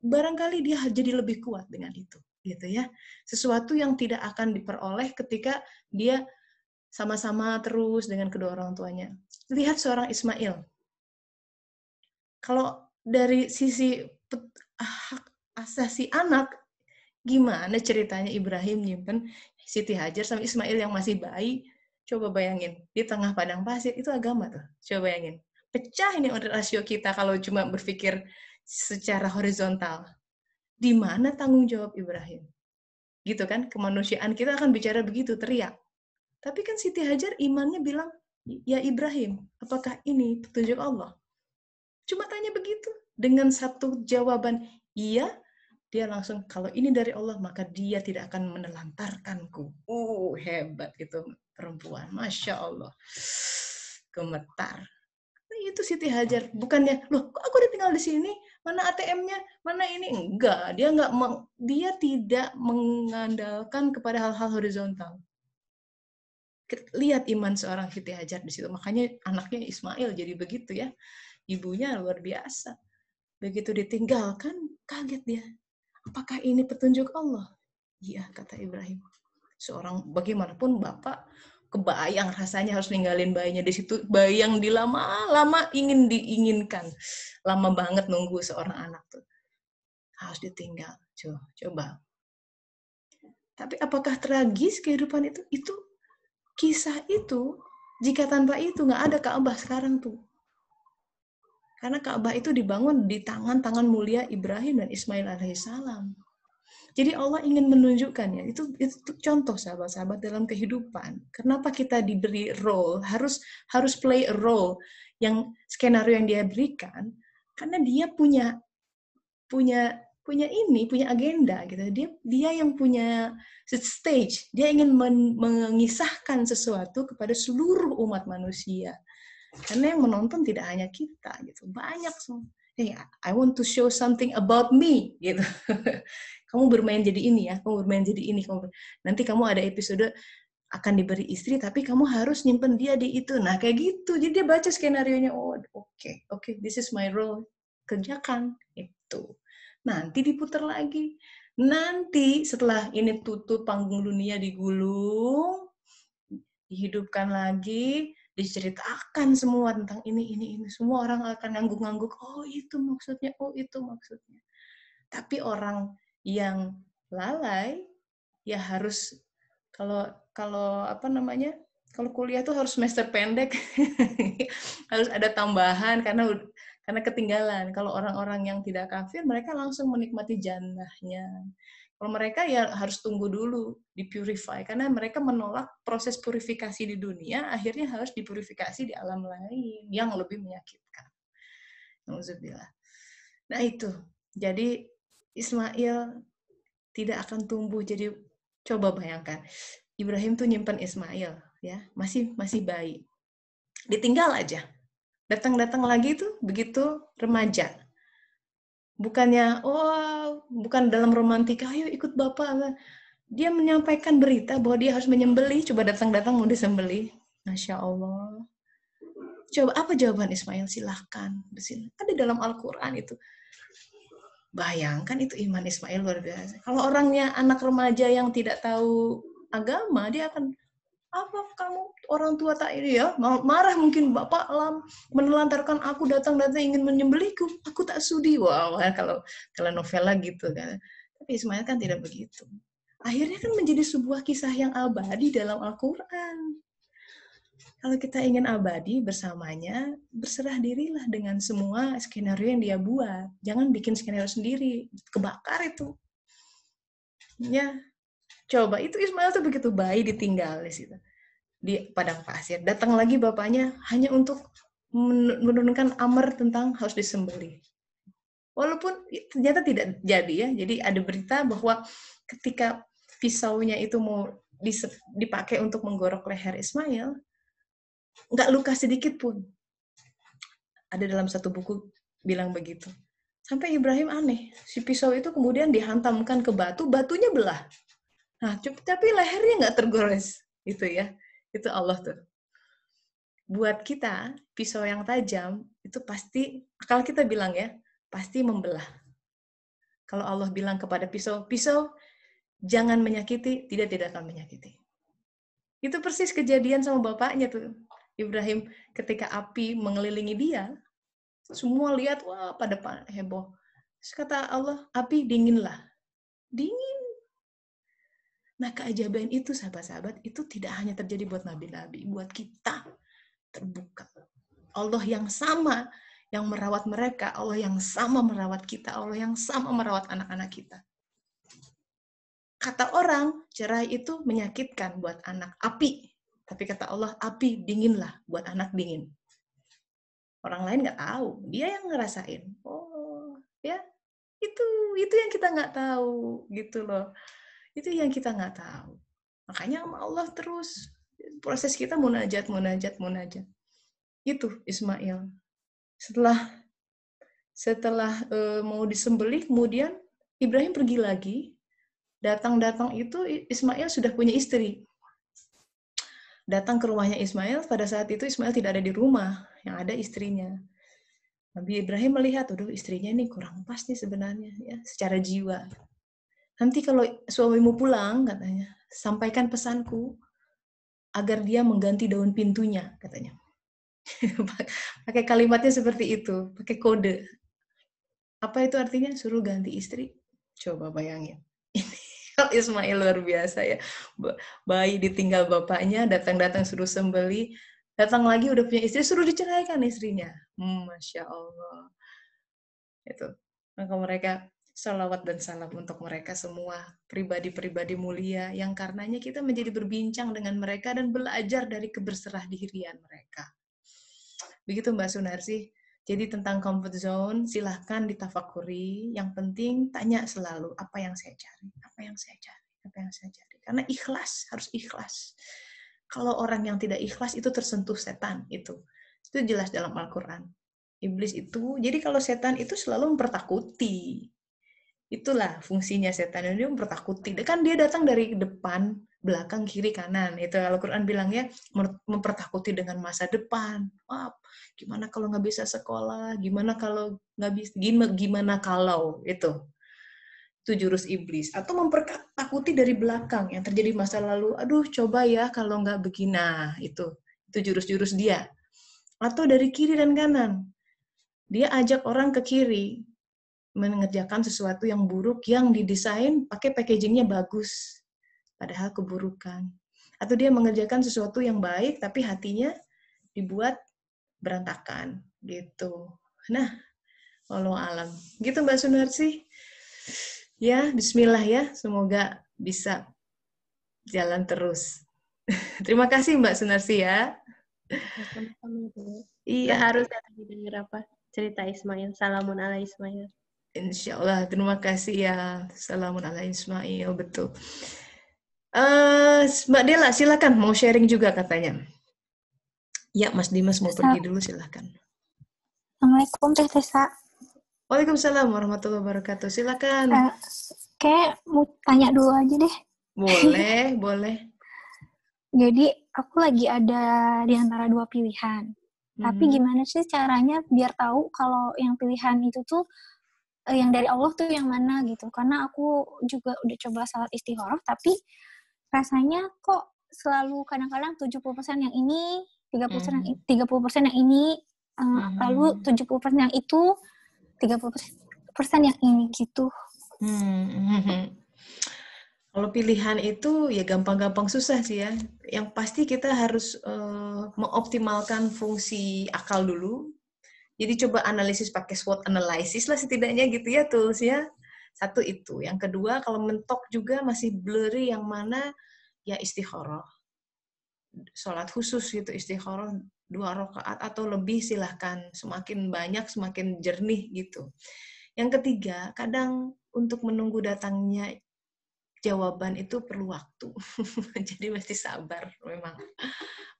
barangkali dia jadi lebih kuat dengan itu, gitu ya. Sesuatu yang tidak akan diperoleh ketika dia sama-sama terus dengan kedua orang tuanya. Lihat seorang Ismail. Kalau dari sisi hak asasi anak, gimana ceritanya Ibrahim nyimpen Siti Hajar sama Ismail yang masih bayi? Coba bayangin, di tengah padang pasir, itu agama tuh. Coba bayangin. Pecah ini rasio kita kalau cuma berpikir secara horizontal. Di mana tanggung jawab Ibrahim? Gitu kan, kemanusiaan kita akan bicara begitu, teriak. Tapi kan Siti Hajar imannya bilang, ya Ibrahim, apakah ini petunjuk Allah? Cuma tanya begitu. Dengan satu jawaban, iya, dia langsung, kalau ini dari Allah, maka dia tidak akan menelantarkanku. Hebat itu perempuan. Masya Allah. Gemetar. Nah, itu Siti Hajar. Bukannya, loh, kok aku udah tinggal di sini? Mana ATM-nya? Mana ini? Enggak. Dia tidak mengandalkan kepada hal-hal horizontal. Lihat iman seorang Siti Hajar di situ. Makanya anaknya Ismail jadi begitu ya. Ibunya luar biasa. Begitu ditinggalkan, kaget dia. Apakah ini petunjuk Allah? Iya, kata Ibrahim. Seorang bagaimanapun bapak kebayang rasanya harus ninggalin bayinya di situ. Bayi yang lama ingin diinginkan. Lama banget nunggu seorang anak tuh. Harus ditinggal. Coba. Tapi apakah tragis kehidupan itu? Itu kisah itu, jika tanpa itu nggak ada Ka'bah sekarang tuh. Karena Ka'bah itu dibangun di tangan-tangan mulia Ibrahim dan Ismail alaihissalam. Jadi Allah ingin menunjukkannya. Itu contoh sahabat-sahabat dalam kehidupan. Kenapa kita diberi role, harus play a role yang skenario yang dia berikan, karena dia punya agenda gitu. Dia yang punya stage. Dia ingin mengisahkan sesuatu kepada seluruh umat manusia. Karena yang menonton tidak hanya kita gitu, banyak semua. Hey, I want to show something about me gitu. Kamu bermain jadi ini ya, kamu bermain jadi ini, nanti kamu ada episode akan diberi istri, tapi kamu harus nyimpen dia di itu. Nah kayak gitu, jadi dia baca skenario-nya. Oh oke, this is my role, kerjakan itu. Nanti diputar lagi. Nanti setelah ini tutup panggung dunia digulung, dihidupkan lagi, diceritakan semua tentang ini. Semua orang akan ngangguk-ngangguk, oh itu maksudnya. Tapi orang yang lalai, ya harus, kalau kuliah tuh harus semester pendek, harus ada tambahan karena ketinggalan. Kalau orang-orang yang tidak kafir, mereka langsung menikmati jannahnya. Kalau mereka ya harus tunggu dulu dipurify, karena mereka menolak proses purifikasi di dunia, akhirnya harus dipurifikasi di alam lain yang lebih menyakitkan. Nauzubillah. Nah itu, jadi Ismail tidak akan tumbuh. Jadi coba bayangkan, Ibrahim tuh nyimpan Ismail, ya masih bayi, ditinggal aja, datang lagi tuh begitu remaja. Bukannya, bukan dalam romantika, ayo ikut bapak. Dia menyampaikan berita bahwa dia harus menyembelih. Coba datang mau disembelih. Masya Allah. Coba apa jawaban Ismail? Silahkan. Ada dalam Al-Quran itu. Bayangkan itu iman Ismail luar biasa. Kalau orangnya anak remaja yang tidak tahu agama, dia akan, apa kamu orang tua tak ini ya, marah mungkin, bapak menelantarkan aku, datang ingin menyembelihku, aku tak sudi. Wow, kalau novela gitu kan. Tapi Ismail kan tidak begitu. Akhirnya kan menjadi sebuah kisah yang abadi dalam Al-Quran. Kalau kita ingin abadi bersamanya, berserah dirilah dengan semua skenario yang dia buat. Jangan bikin skenario sendiri, kebakar itu. Ya, coba itu Ismail tuh begitu bayi ditinggal di situ, di padang pasir. Datang lagi bapaknya hanya untuk menurunkan amar tentang harus disembelih. Walaupun ternyata tidak jadi ya. Jadi ada berita bahwa ketika pisaunya itu mau dipakai untuk menggorok leher Ismail, nggak luka sedikit pun. Ada dalam satu buku bilang begitu. Sampai Ibrahim aneh, si pisau itu kemudian dihantamkan ke batu, batunya belah. Nah, tapi lehernya nggak tergores, gitu ya. Itu Allah tuh. Buat kita, pisau yang tajam itu pasti, kalau kita bilang ya, pasti membelah. Kalau Allah bilang kepada pisau, pisau jangan menyakiti, tidak akan menyakiti. Itu persis kejadian sama bapaknya tuh. Ibrahim ketika api mengelilingi dia, semua lihat, wah pada heboh. Terus kata Allah, api dinginlah. Dingin. Nah keajaiban itu sahabat-sahabat, itu tidak hanya terjadi buat nabi-nabi, buat kita terbuka. Allah yang sama yang merawat mereka, Allah yang sama merawat kita, Allah yang sama merawat anak-anak kita. Kata orang, cerai itu menyakitkan buat anak, api. Tapi kata Allah, api dinginlah buat anak dingin. Orang lain nggak tahu, dia yang ngerasain. Oh, ya, itu yang kita nggak tahu, gitu loh. Itu yang kita nggak tahu. Makanya sama Allah terus proses kita munajat. Itu Ismail. Setelah mau disembelih, kemudian Ibrahim pergi lagi. Datang itu Ismail sudah punya istri. Datang ke rumahnya Ismail, pada saat itu Ismail tidak ada di rumah, yang ada istrinya. Nabi Ibrahim melihat, aduh istrinya ini kurang pas nih sebenarnya, ya, secara jiwa. Nanti kalau suamimu pulang, katanya, sampaikan pesanku agar dia mengganti daun pintunya, katanya. Pakai kalimatnya seperti itu, pakai kode. Apa itu artinya? Suruh ganti istri. Coba bayangin. Ismail luar biasa ya. Bayi ditinggal bapaknya, datang suruh sembeli, datang lagi udah punya istri, suruh diceraikan istrinya. Masya Allah. Itu. Maka mereka salawat dan salam untuk mereka semua, pribadi-pribadi mulia yang karenanya kita menjadi berbincang dengan mereka dan belajar dari keberserah dirian mereka. Begitu Mbak Sunarsi. Jadi tentang comfort zone, silahkan ditafakuri. Yang penting tanya selalu, apa yang saya cari? Karena ikhlas, harus ikhlas. Kalau orang yang tidak ikhlas itu tersentuh setan. Itu jelas dalam Al-Quran. Iblis itu, jadi kalau setan itu selalu mempertakuti. Itulah fungsinya setan, dia mempertakuti. Kan dia datang dari depan, belakang, kiri, kanan. Itu Al-Quran bilang ya, mempertakuti dengan masa depan. Wah, gimana kalau nggak bisa sekolah? Gimana kalau nggak bisa? Gimana kalau itu jurus iblis. Atau mempertakuti dari belakang yang terjadi masa lalu. Aduh, coba ya kalau nggak begini. Nah, itu jurus-jurus dia. Atau dari kiri dan kanan. Dia ajak orang ke kiri, mengerjakan sesuatu yang buruk yang didesain pakai packagingnya bagus, padahal keburukan. Atau dia mengerjakan sesuatu yang baik tapi hatinya dibuat berantakan gitu. Nah, wallahu alam. Gitu Mbak Sunarsi. Ya, bismillah ya, semoga bisa jalan terus. Terima kasih Mbak Sunarsi ya. Iya. Harus dengar apa cerita Ismail. Salamun ala Ismail. Insya Allah, terima kasih ya. Salamun ala Ismail, betul. Mbak Dela, silakan mau sharing juga katanya. Ya, Mas Dimas mau pergi dulu, silakan. Assalamualaikum, Teh Tessa. Waalaikumsalam warahmatullahi wabarakatuh. Silakan. Kayak mau tanya dulu aja deh. Boleh, boleh. Jadi, aku lagi ada di antara dua pilihan. Tapi gimana sih caranya biar tahu kalau yang pilihan itu tuh yang dari Allah tuh yang mana gitu. Karena aku juga udah coba salat istikharah, tapi rasanya kok selalu kadang-kadang 70% yang ini, 30% yang ini, lalu 70% yang itu, 30% yang ini gitu. Kalau pilihan itu ya gampang-gampang susah sih ya. Yang pasti kita harus mengoptimalkan fungsi akal dulu. Jadi coba analisis pakai SWOT analysis lah setidaknya gitu ya tools ya. Satu itu. Yang kedua kalau mentok juga masih blurry yang mana ya istikharah. Sholat khusus gitu istikharah 2 rakaat atau lebih silahkan. Semakin banyak semakin jernih gitu. Yang ketiga, kadang untuk menunggu datangnya jawaban itu perlu waktu. Jadi mesti sabar, memang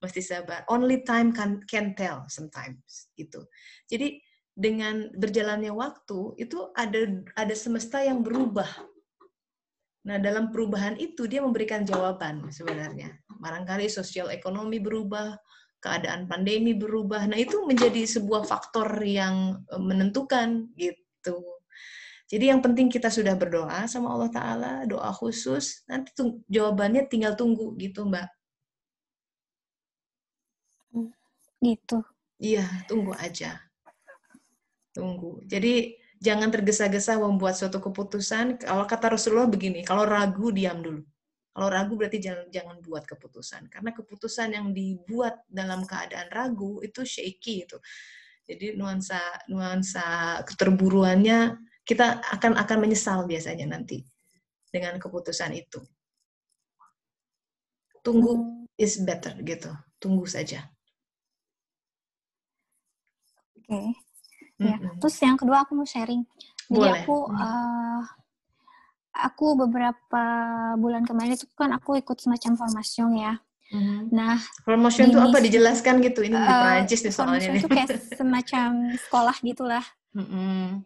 mesti sabar. Only time can tell sometimes gitu. Jadi dengan berjalannya waktu itu ada semesta yang berubah. Nah, dalam perubahan itu dia memberikan jawaban sebenarnya. Barangkali sosial ekonomi berubah, keadaan pandemi berubah. Nah, itu menjadi sebuah faktor yang menentukan gitu. Jadi yang penting kita sudah berdoa sama Allah Ta'ala, doa khusus, nanti jawabannya tinggal tunggu gitu Mbak. Gitu. Iya, tunggu aja. Tunggu. Jadi jangan tergesa-gesa membuat suatu keputusan. Kalau kata Rasulullah begini, kalau ragu diam dulu. Kalau ragu berarti jangan buat keputusan. Karena keputusan yang dibuat dalam keadaan ragu itu shaky itu. Jadi nuansa keterburuannya kita akan menyesal biasanya nanti dengan keputusan itu. Tunggu is better gitu. Tunggu saja. Oke. Ya. Terus yang kedua aku mau sharing. Jadi boleh. aku beberapa bulan kemarin itu kan aku ikut semacam formation ya. Nah, formation itu apa? Dijelaskan gitu. Ini di Perancis nih soalnya. Formation itu kayak semacam sekolah gitulah.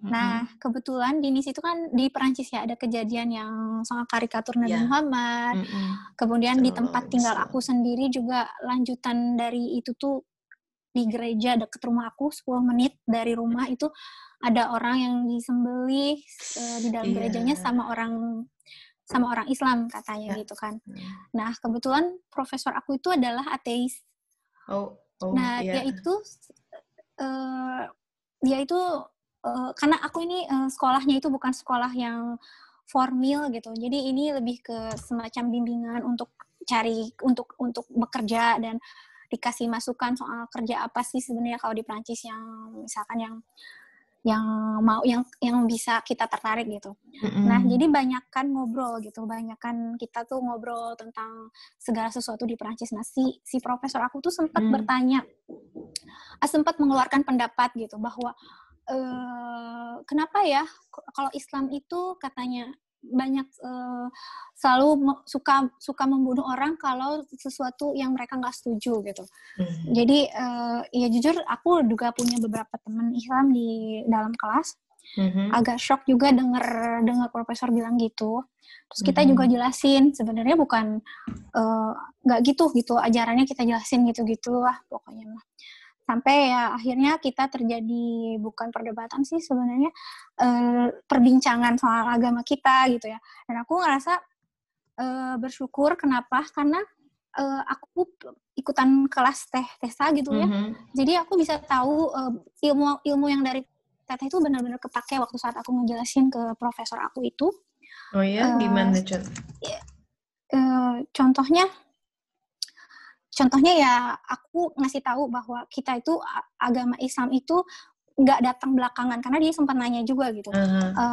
Nah, kebetulan di NIS itu kan di Perancis ya ada kejadian yang sangat karikatur Nabi Muhammad. Kemudian di tempat tinggal aku sendiri juga lanjutan dari itu tuh di gereja dekat rumah aku 10 menit dari rumah itu ada orang yang disembelih di dalam gerejanya sama orang Islam katanya gitu kan. Nah, kebetulan profesor aku itu adalah ateis. Dia itu karena aku ini sekolahnya itu bukan sekolah yang formal gitu. Jadi ini lebih ke semacam bimbingan untuk untuk bekerja dan dikasih masukan soal kerja apa sih sebenarnya kalau di Prancis yang misalkan yang bisa kita tertarik gitu. Nah, jadi banyakan ngobrol gitu, banyakan kita tuh ngobrol tentang segala sesuatu di Prancis. Nah, si profesor aku tuh sempat sempat mengeluarkan pendapat gitu bahwa kenapa ya kalau Islam itu katanya banyak selalu suka membunuh orang kalau sesuatu yang mereka nggak setuju gitu. Jadi ya jujur aku juga punya beberapa teman Islam di dalam kelas. Agak shock juga dengar profesor bilang gitu. Terus kita juga jelasin sebenarnya bukan nggak gitu ajarannya kita jelasin gitu lah pokoknya mah. Sampai ya akhirnya kita terjadi bukan perdebatan sih sebenarnya perbincangan soal agama kita gitu ya. Dan aku ngerasa bersyukur kenapa? Karena aku ikutan kelas Tesa gitu ya. Jadi aku bisa tahu ilmu yang dari Teteh itu benar-benar kepake waktu saat aku ngejelasin ke profesor aku itu. Oh ya, gimana Contohnya ya aku ngasih tahu bahwa kita itu agama Islam itu nggak datang belakangan karena dia sempat nanya juga gitu.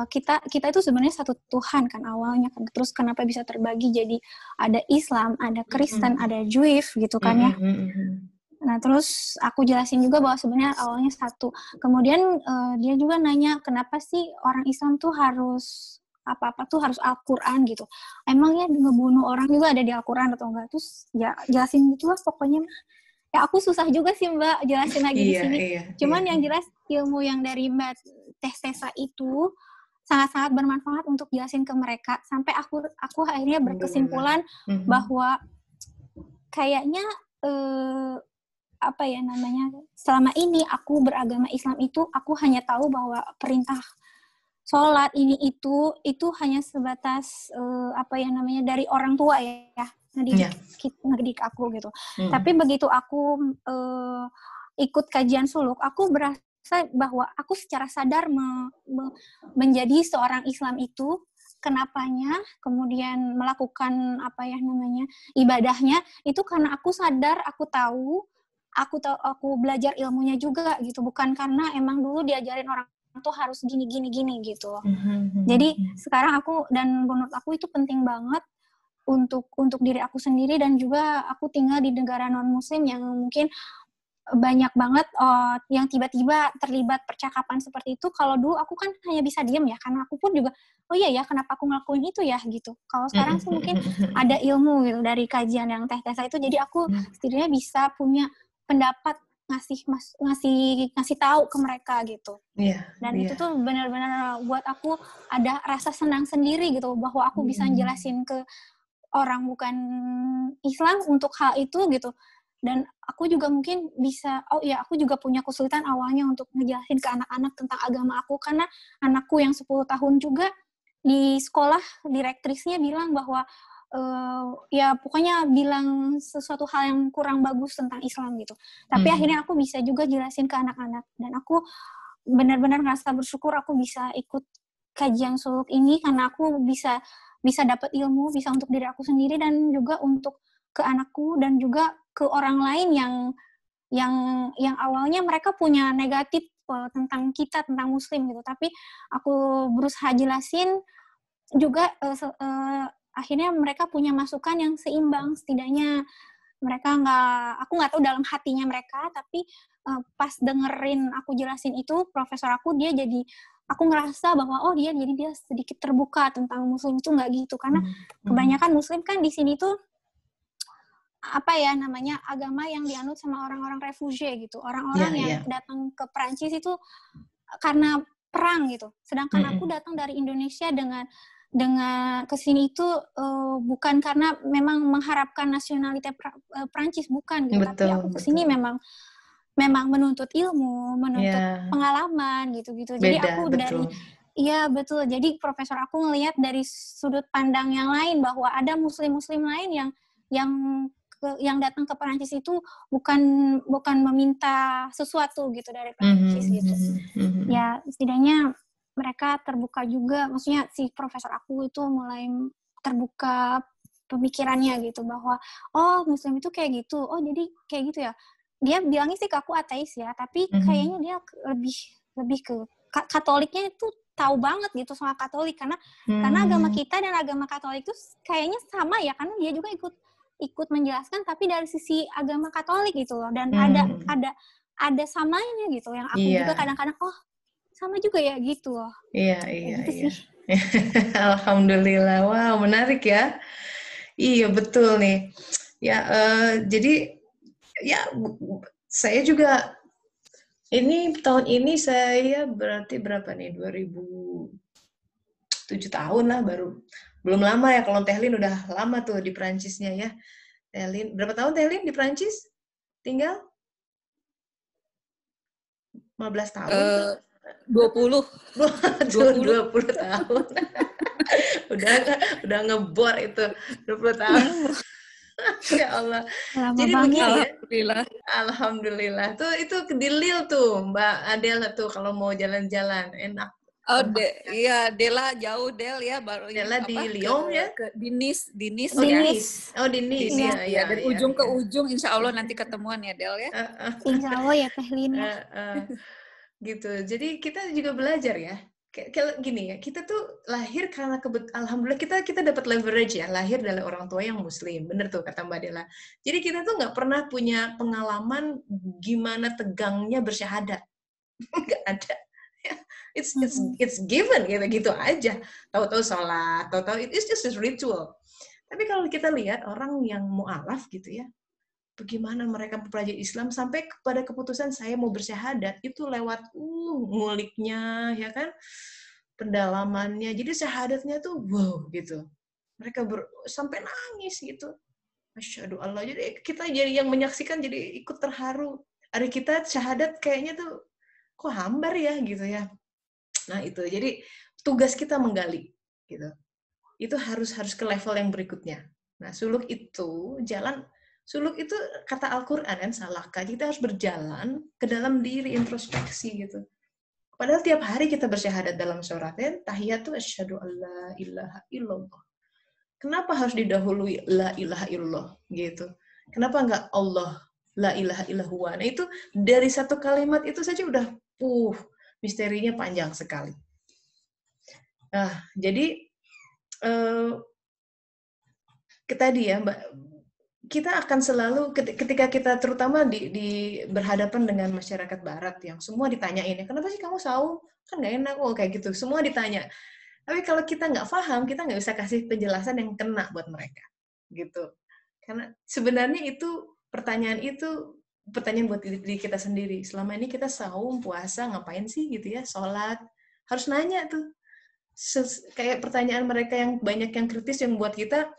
Kita itu sebenarnya satu Tuhan kan awalnya kan. Terus kenapa bisa terbagi jadi ada Islam, ada Kristen, ada Jewish gitu kan ya. Nah terus aku jelasin juga bahwa sebenarnya awalnya satu. Kemudian dia juga nanya kenapa sih orang Islam tuh harus apa-apa tuh harus Al-Quran gitu. Emangnya ngebunuh orang juga ada di Al-Quran atau enggak? Terus ya jelasin gitu lah pokoknya. Ya aku susah juga sih Mbak jelasin lagi di sini. Cuman yang jelas ilmu yang dari Mbak Tessa itu sangat-sangat bermanfaat untuk jelasin ke mereka. Sampai aku akhirnya berkesimpulan bahwa kayaknya selama ini aku beragama Islam itu aku hanya tahu bahwa perintah sholat ini itu hanya sebatas dari orang tua ya ngedidik aku gitu. Tapi begitu aku ikut kajian suluk, aku berasa bahwa aku secara sadar menjadi seorang Islam itu kenapanya, kemudian melakukan ibadahnya itu karena aku sadar, aku tahu, aku belajar ilmunya juga gitu, bukan karena emang dulu diajarin orang tuh harus gini gitu. Jadi sekarang aku dan menurut aku itu penting banget untuk diri aku sendiri dan juga aku tinggal di negara non muslim yang mungkin banyak banget yang tiba-tiba terlibat percakapan seperti itu. Kalau dulu aku kan hanya bisa diem ya, karena aku pun juga, oh iya ya, kenapa aku ngelakuin itu ya, gitu. Kalau sekarang sih mungkin ada ilmu gitu dari kajian yang Teh saya itu, jadi aku setidaknya bisa punya pendapat, ngasih tahu ke mereka gitu. Dan itu tuh benar-benar buat aku ada rasa senang sendiri gitu, bahwa aku bisa jelasin ke orang bukan Islam untuk hal itu gitu. Dan aku juga mungkin bisa, oh iya, aku juga punya kesulitan awalnya untuk ngejelasin ke anak-anak tentang agama aku, karena anakku yang 10 tahun juga di sekolah direktrisnya bilang bahwa ya pokoknya bilang sesuatu hal yang kurang bagus tentang Islam gitu. Tapi akhirnya aku bisa juga jelasin ke anak-anak, dan aku benar-benar ngerasa bersyukur aku bisa ikut kajian suluk ini, karena aku bisa dapat ilmu, bisa untuk diri aku sendiri dan juga untuk ke anakku, dan juga ke orang lain yang awalnya mereka punya negatif tentang kita, tentang Muslim gitu. Tapi aku berusaha jelasin juga akhirnya mereka punya masukan yang seimbang. Setidaknya mereka aku nggak tahu dalam hatinya mereka, tapi pas dengerin aku jelasin itu, profesor aku dia jadi, aku ngerasa bahwa oh dia sedikit terbuka tentang Muslim itu, nggak gitu, karena kebanyakan Muslim kan di sini tuh apa ya namanya, agama yang dianut sama orang-orang refugee gitu, orang-orang yang datang ke Perancis itu karena perang gitu. Sedangkan aku datang dari Indonesia dengan kesini itu bukan karena memang mengharapkan nasionalitas Perancis, bukan gitu. Tapi aku kesini memang menuntut ilmu, menuntut pengalaman gitu-gitu. Jadi aku iya betul. Jadi profesor aku ngelihat dari sudut pandang yang lain, bahwa ada muslim-muslim lain yang datang ke Perancis itu bukan meminta sesuatu gitu dari Perancis gitu. Ya setidaknya mereka terbuka juga, maksudnya si profesor aku itu mulai terbuka pemikirannya gitu, bahwa oh Muslim itu kayak gitu, oh jadi kayak gitu ya. Dia bilangnya sih ke aku ateis ya, tapi kayaknya dia lebih ke Katoliknya itu tahu banget gitu soal Katolik, karena agama kita dan agama Katolik itu kayaknya sama ya, karena dia juga ikut menjelaskan tapi dari sisi agama Katolik gitu loh, dan ada samanya gitu, yang aku juga kadang-kadang oh sama juga ya gitu loh. Iya. Gitu sih. Alhamdulillah, wow menarik ya. Iya betul nih. Ya jadi ya saya juga ini tahun ini saya berarti berapa nih, 2007 tahun lah, baru belum lama ya. Kalau Tehlin udah lama tuh di Perancisnya ya. Tehlin berapa tahun Tehlin di Perancis tinggal? 15 tahun? 20 tahun. udah ngebor itu 20 tahun. Ya Allah. Lama Jadi banget. begini ya. Alhamdulillah. Tuh itu kedilil tuh Mbak Adela tuh kalau mau jalan-jalan enak. Iya, Dela jauh Del ya, baru Dela di Lyon ya? ke Dinis Oh, ya. Dinis. Iya, dari ujung ke ujung insya Allah nanti ketemuan ya Del ya. Insya Allah ya Tehlin ya. Gitu. Jadi kita juga belajar ya. Kayak gini ya, kita tuh lahir karena alhamdulillah kita dapat leverage ya, lahir dari orang tua yang Muslim, bener tuh kata Mbak Dela. Jadi kita tuh nggak pernah punya pengalaman gimana tegangnya bersyahadat, nggak ada. It's given gitu aja. Tahu-tahu sholat, tahu-tahu it's just a ritual. Tapi kalau kita lihat orang yang mu'alaf gitu ya, bagaimana mereka mempelajari Islam sampai kepada keputusan saya mau bersyahadat, itu lewat nguliknya ya kan, pendalamannya. Jadi syahadatnya tuh wow gitu. Mereka sampai nangis gitu. Masyaallah Allah. Jadi kita jadi yang menyaksikan jadi ikut terharu. Ada kita syahadat kayaknya tuh kok hambar ya gitu ya. Nah itu jadi tugas kita menggali gitu. Itu harus ke level yang berikutnya. Nah suluk itu suluk itu kata Al-Quran kan, salahkah? Kita harus berjalan ke dalam diri, introspeksi gitu. Padahal tiap hari kita bersyahadat dalam sholatnya, tahiyatu asyhadu alla ilaha illallah. Kenapa harus didahului la ilaha illallah gitu? Kenapa enggak Allah la ilaha illallah? Nah itu dari satu kalimat itu saja udah misterinya panjang sekali. Nah, jadi tadi ya Mbak, kita akan selalu ketika kita terutama di berhadapan dengan masyarakat Barat yang semua ditanyain, kenapa sih kamu saum? Kan nggak enak, kayak gitu. Semua ditanya. Tapi kalau kita nggak paham, kita nggak bisa kasih penjelasan yang kena buat mereka, gitu. Karena sebenarnya pertanyaan buat diri kita sendiri. Selama ini kita saum, puasa, ngapain sih gitu ya? Sholat, harus nanya tuh. Kayak pertanyaan mereka yang banyak yang kritis yang buat kita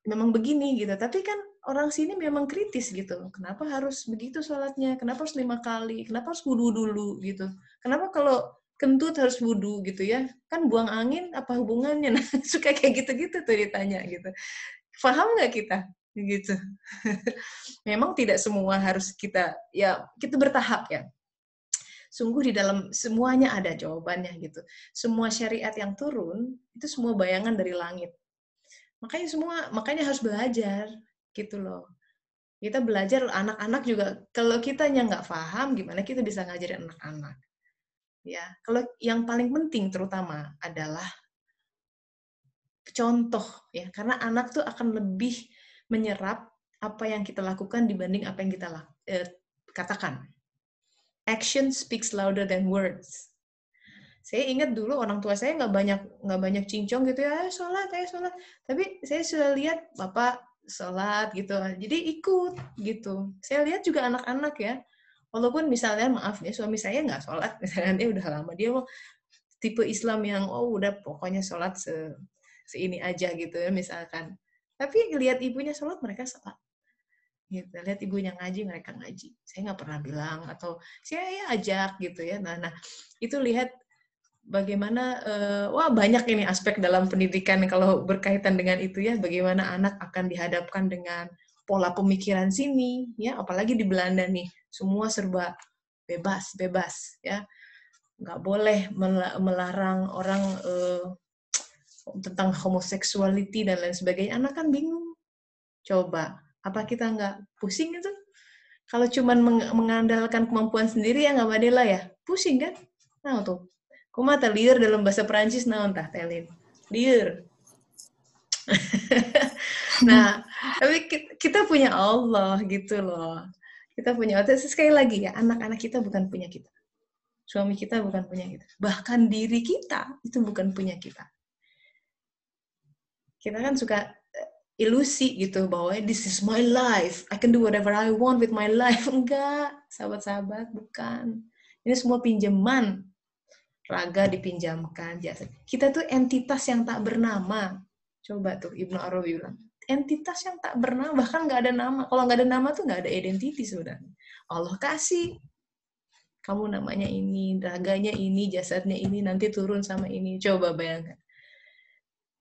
memang begini gitu. Tapi kan orang sini memang kritis gitu. Kenapa harus begitu sholatnya? Kenapa harus 5 kali? Kenapa harus wudu dulu gitu? Kenapa kalau kentut harus wudu gitu ya? Kan buang angin apa hubungannya? Nah, suka kayak gitu-gitu tuh ditanya gitu. Paham nggak kita? Gitu. Memang tidak semua harus kita bertahap ya. Sungguh di dalam semuanya ada jawabannya gitu. Semua syariat yang turun itu semua bayangan dari langit. Makanya harus belajar gitu loh. Kita belajar, anak-anak juga kalau kitanya nggak paham gimana kita bisa ngajarin anak-anak. Ya, kalau yang paling penting terutama adalah contoh ya, karena anak tuh akan lebih menyerap apa yang kita lakukan dibanding apa yang kita katakan. Action speaks louder than words. Saya ingat dulu orang tua saya nggak banyak cincong gitu ya, sholat. Tapi saya sudah lihat bapak sholat gitu, jadi ikut gitu. Saya lihat juga anak-anak ya, walaupun misalnya maaf nih suami saya nggak sholat, misalnya dia udah lama, dia tipe Islam yang udah pokoknya sholat seini aja gitu ya misalkan. Tapi lihat ibunya sholat, mereka sholat. Gitu. Lihat ibunya ngaji, mereka ngaji. Saya nggak pernah bilang atau saya ajak gitu ya. Nah itu lihat bagaimana banyak ini aspek dalam pendidikan kalau berkaitan dengan itu ya, bagaimana anak akan dihadapkan dengan pola pemikiran sini ya, apalagi di Belanda nih semua serba bebas ya, nggak boleh melarang orang tentang homoseksuality dan lain sebagainya. Anak kan bingung, coba apa kita nggak pusing itu kalau cuman mengandalkan kemampuan sendiri ya nggak Badela ya, pusing kan. Nah tuh kumata liur dalam bahasa Perancis naon tah telin liur. Nah, tapi kita punya Allah gitu loh. Kita punya Allah. Sekali lagi ya, anak-anak kita bukan punya kita. Suami kita bukan punya kita. Bahkan diri kita itu bukan punya kita. Kita kan suka ilusi gitu bahwa this is my life. I can do whatever I want with my life. Enggak, sahabat-sahabat, bukan. Ini semua pinjaman. Raga dipinjamkan, jasa. Kita tuh entitas yang tak bernama. Coba tuh Ibnu Arabi bilang, entitas yang tak bernama, bahkan nggak ada nama. Kalau nggak ada nama tuh nggak ada identity sebenarnya. Allah kasih, kamu namanya ini, raganya ini, jasadnya ini, nanti turun sama ini. Coba bayangkan.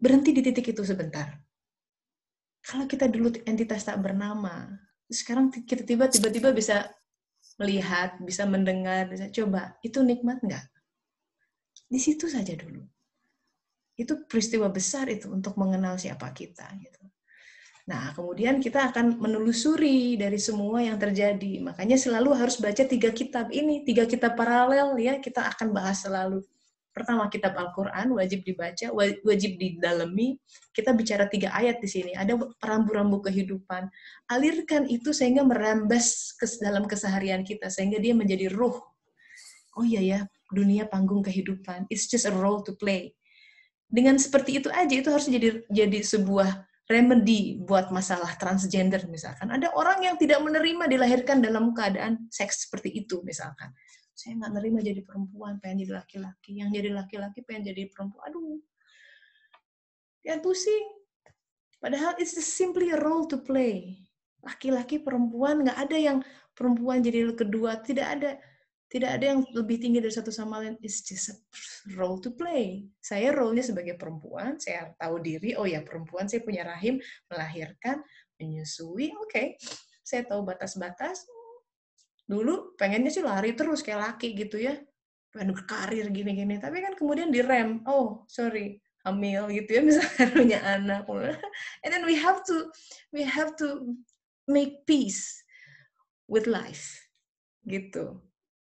Berhenti di titik itu sebentar. Kalau kita dulu entitas tak bernama, sekarang kita tiba-tiba bisa melihat, bisa mendengar, bisa coba. Itu nikmat nggak? Di situ saja dulu. Itu peristiwa besar itu untuk mengenal siapa kita. Gitu. Nah, kemudian kita akan menelusuri dari semua yang terjadi. Makanya selalu harus baca 3 kitab ini, 3 kitab paralel ya. Kita akan bahas selalu. Pertama, kitab Al-Quran wajib dibaca, wajib didalami. Kita bicara 3 ayat di sini. Ada rambu-rambu kehidupan. Alirkan itu sehingga merambas dalam keseharian kita, sehingga dia menjadi ruh. Oh iya ya, dunia panggung kehidupan. It's just a role to play. Dengan seperti itu aja, itu harus jadi sebuah remedy buat masalah transgender misalkan. Ada orang yang tidak menerima dilahirkan dalam keadaan seks seperti itu misalkan. Saya nggak nerima jadi perempuan, pengen jadi laki-laki. Yang jadi laki-laki pengen jadi perempuan. Aduh, yang pusing. Padahal it's simply a role to play. Laki-laki, perempuan, nggak ada yang perempuan jadi kedua. Tidak ada yang lebih tinggi dari satu sama lain. It's just a role to play. Saya role-nya sebagai perempuan, saya tahu diri, oh ya perempuan, saya punya rahim, melahirkan, menyusui, oke. Saya tahu batas-batas. Dulu pengennya sih lari terus kayak laki gitu ya. Pengen berkarir gini-gini. Tapi kan kemudian direm, oh sorry, hamil gitu ya, misalnya punya anak. And then we have to make peace with life. Gitu.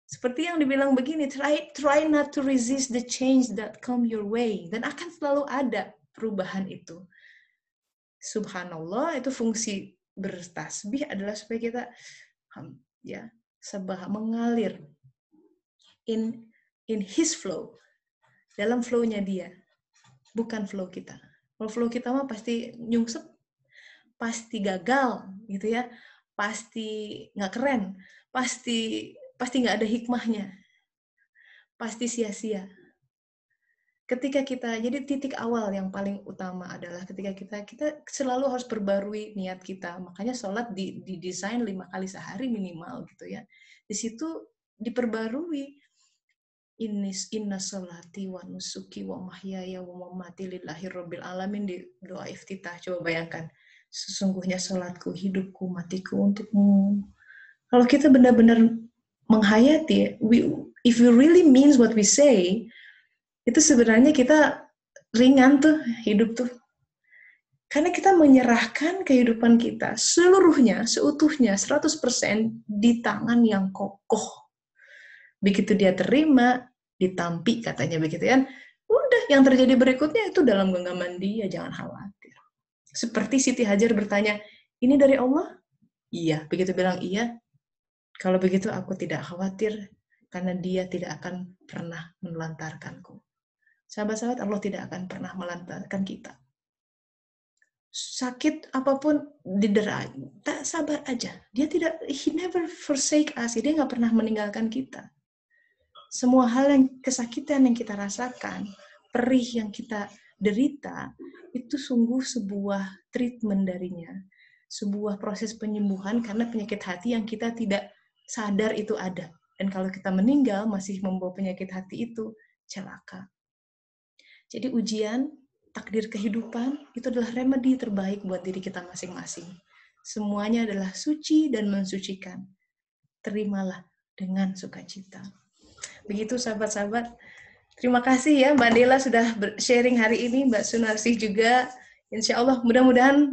Seperti yang dibilang begini, try not to resist the change that come your way. Dan akan selalu ada perubahan itu. Subhanallah itu fungsi bertasbih adalah supaya kita mengalir in his flow, dalam flow-nya dia, bukan flow kita. Kalau flow kita mah pasti nyungsep, pasti gagal gitu ya, pasti nggak keren, pasti nggak ada hikmahnya, pasti sia-sia. Ketika kita, jadi titik awal yang paling utama adalah ketika kita selalu harus perbarui niat kita. Makanya sholat didesain 5 kali sehari minimal gitu ya. Di situ diperbarui, inna sholati wa nusuki wa mahyaya wa mamati lillahi rabbil alamin, di doa iftitah. Coba bayangkan, sesungguhnya sholatku, hidupku, matiku untukmu. Kalau kita benar-benar menghayati, if we really means what we say, itu sebenarnya kita ringan tuh hidup tuh. Karena kita menyerahkan kehidupan kita seluruhnya, seutuhnya, 100% di tangan yang kokoh. Begitu dia terima, ditampi katanya begitu kan. Udah, yang terjadi berikutnya itu dalam genggaman dia, jangan khawatir. Seperti Siti Hajar bertanya, ini dari Allah? Iya, begitu bilang iya. Kalau begitu aku tidak khawatir, karena dia tidak akan pernah menelantarkanku. Sahabat-sahabat, Allah tidak akan pernah melantarkan kita. Sakit apapun didera, tak sabar aja. Dia tidak, he never forsake us. Dia nggak pernah meninggalkan kita. Semua hal yang kesakitan yang kita rasakan, perih yang kita derita, itu sungguh sebuah treatment darinya. Sebuah proses penyembuhan karena penyakit hati yang kita tidak sadar itu ada. Dan kalau kita meninggal masih membawa penyakit hati itu, celaka. Jadi ujian, takdir kehidupan, itu adalah remedi terbaik buat diri kita masing-masing. Semuanya adalah suci dan mensucikan. Terimalah dengan sukacita. Begitu sahabat-sahabat. Terima kasih ya Mbak Dela sudah sharing hari ini, Mbak Sunarsih juga. Insya Allah mudah-mudahan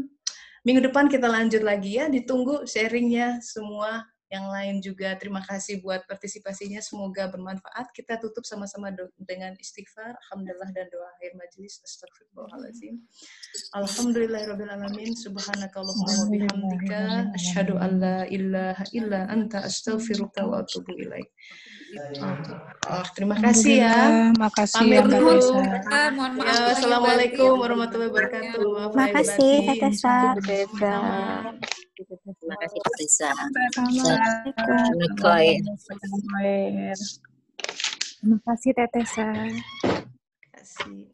minggu depan kita lanjut lagi ya. Ditunggu sharingnya semua. Yang lain juga terima kasih buat partisipasinya, semoga bermanfaat. Kita tutup sama-sama dengan istighfar, alhamdulillah, dan doa akhir majelis. Astagfirullahaladzim. Alhamdulillahirabbil alamin, subhanakallahumma wa bihamdika, asyhadu an la ilaha illa anta, astaghfiruka wa atubu ilaik. Terima kasih ya. Makasih Pamit ya dulu. Mohon maaf. Ya, assalamualaikum warahmatullahi wabarakatuh. Maaf lahir Makasih, batin. Tetesa. Terima kasih Kak Tessa. Assalamualaikum. Terima kasih Tetesa. Terima kasih.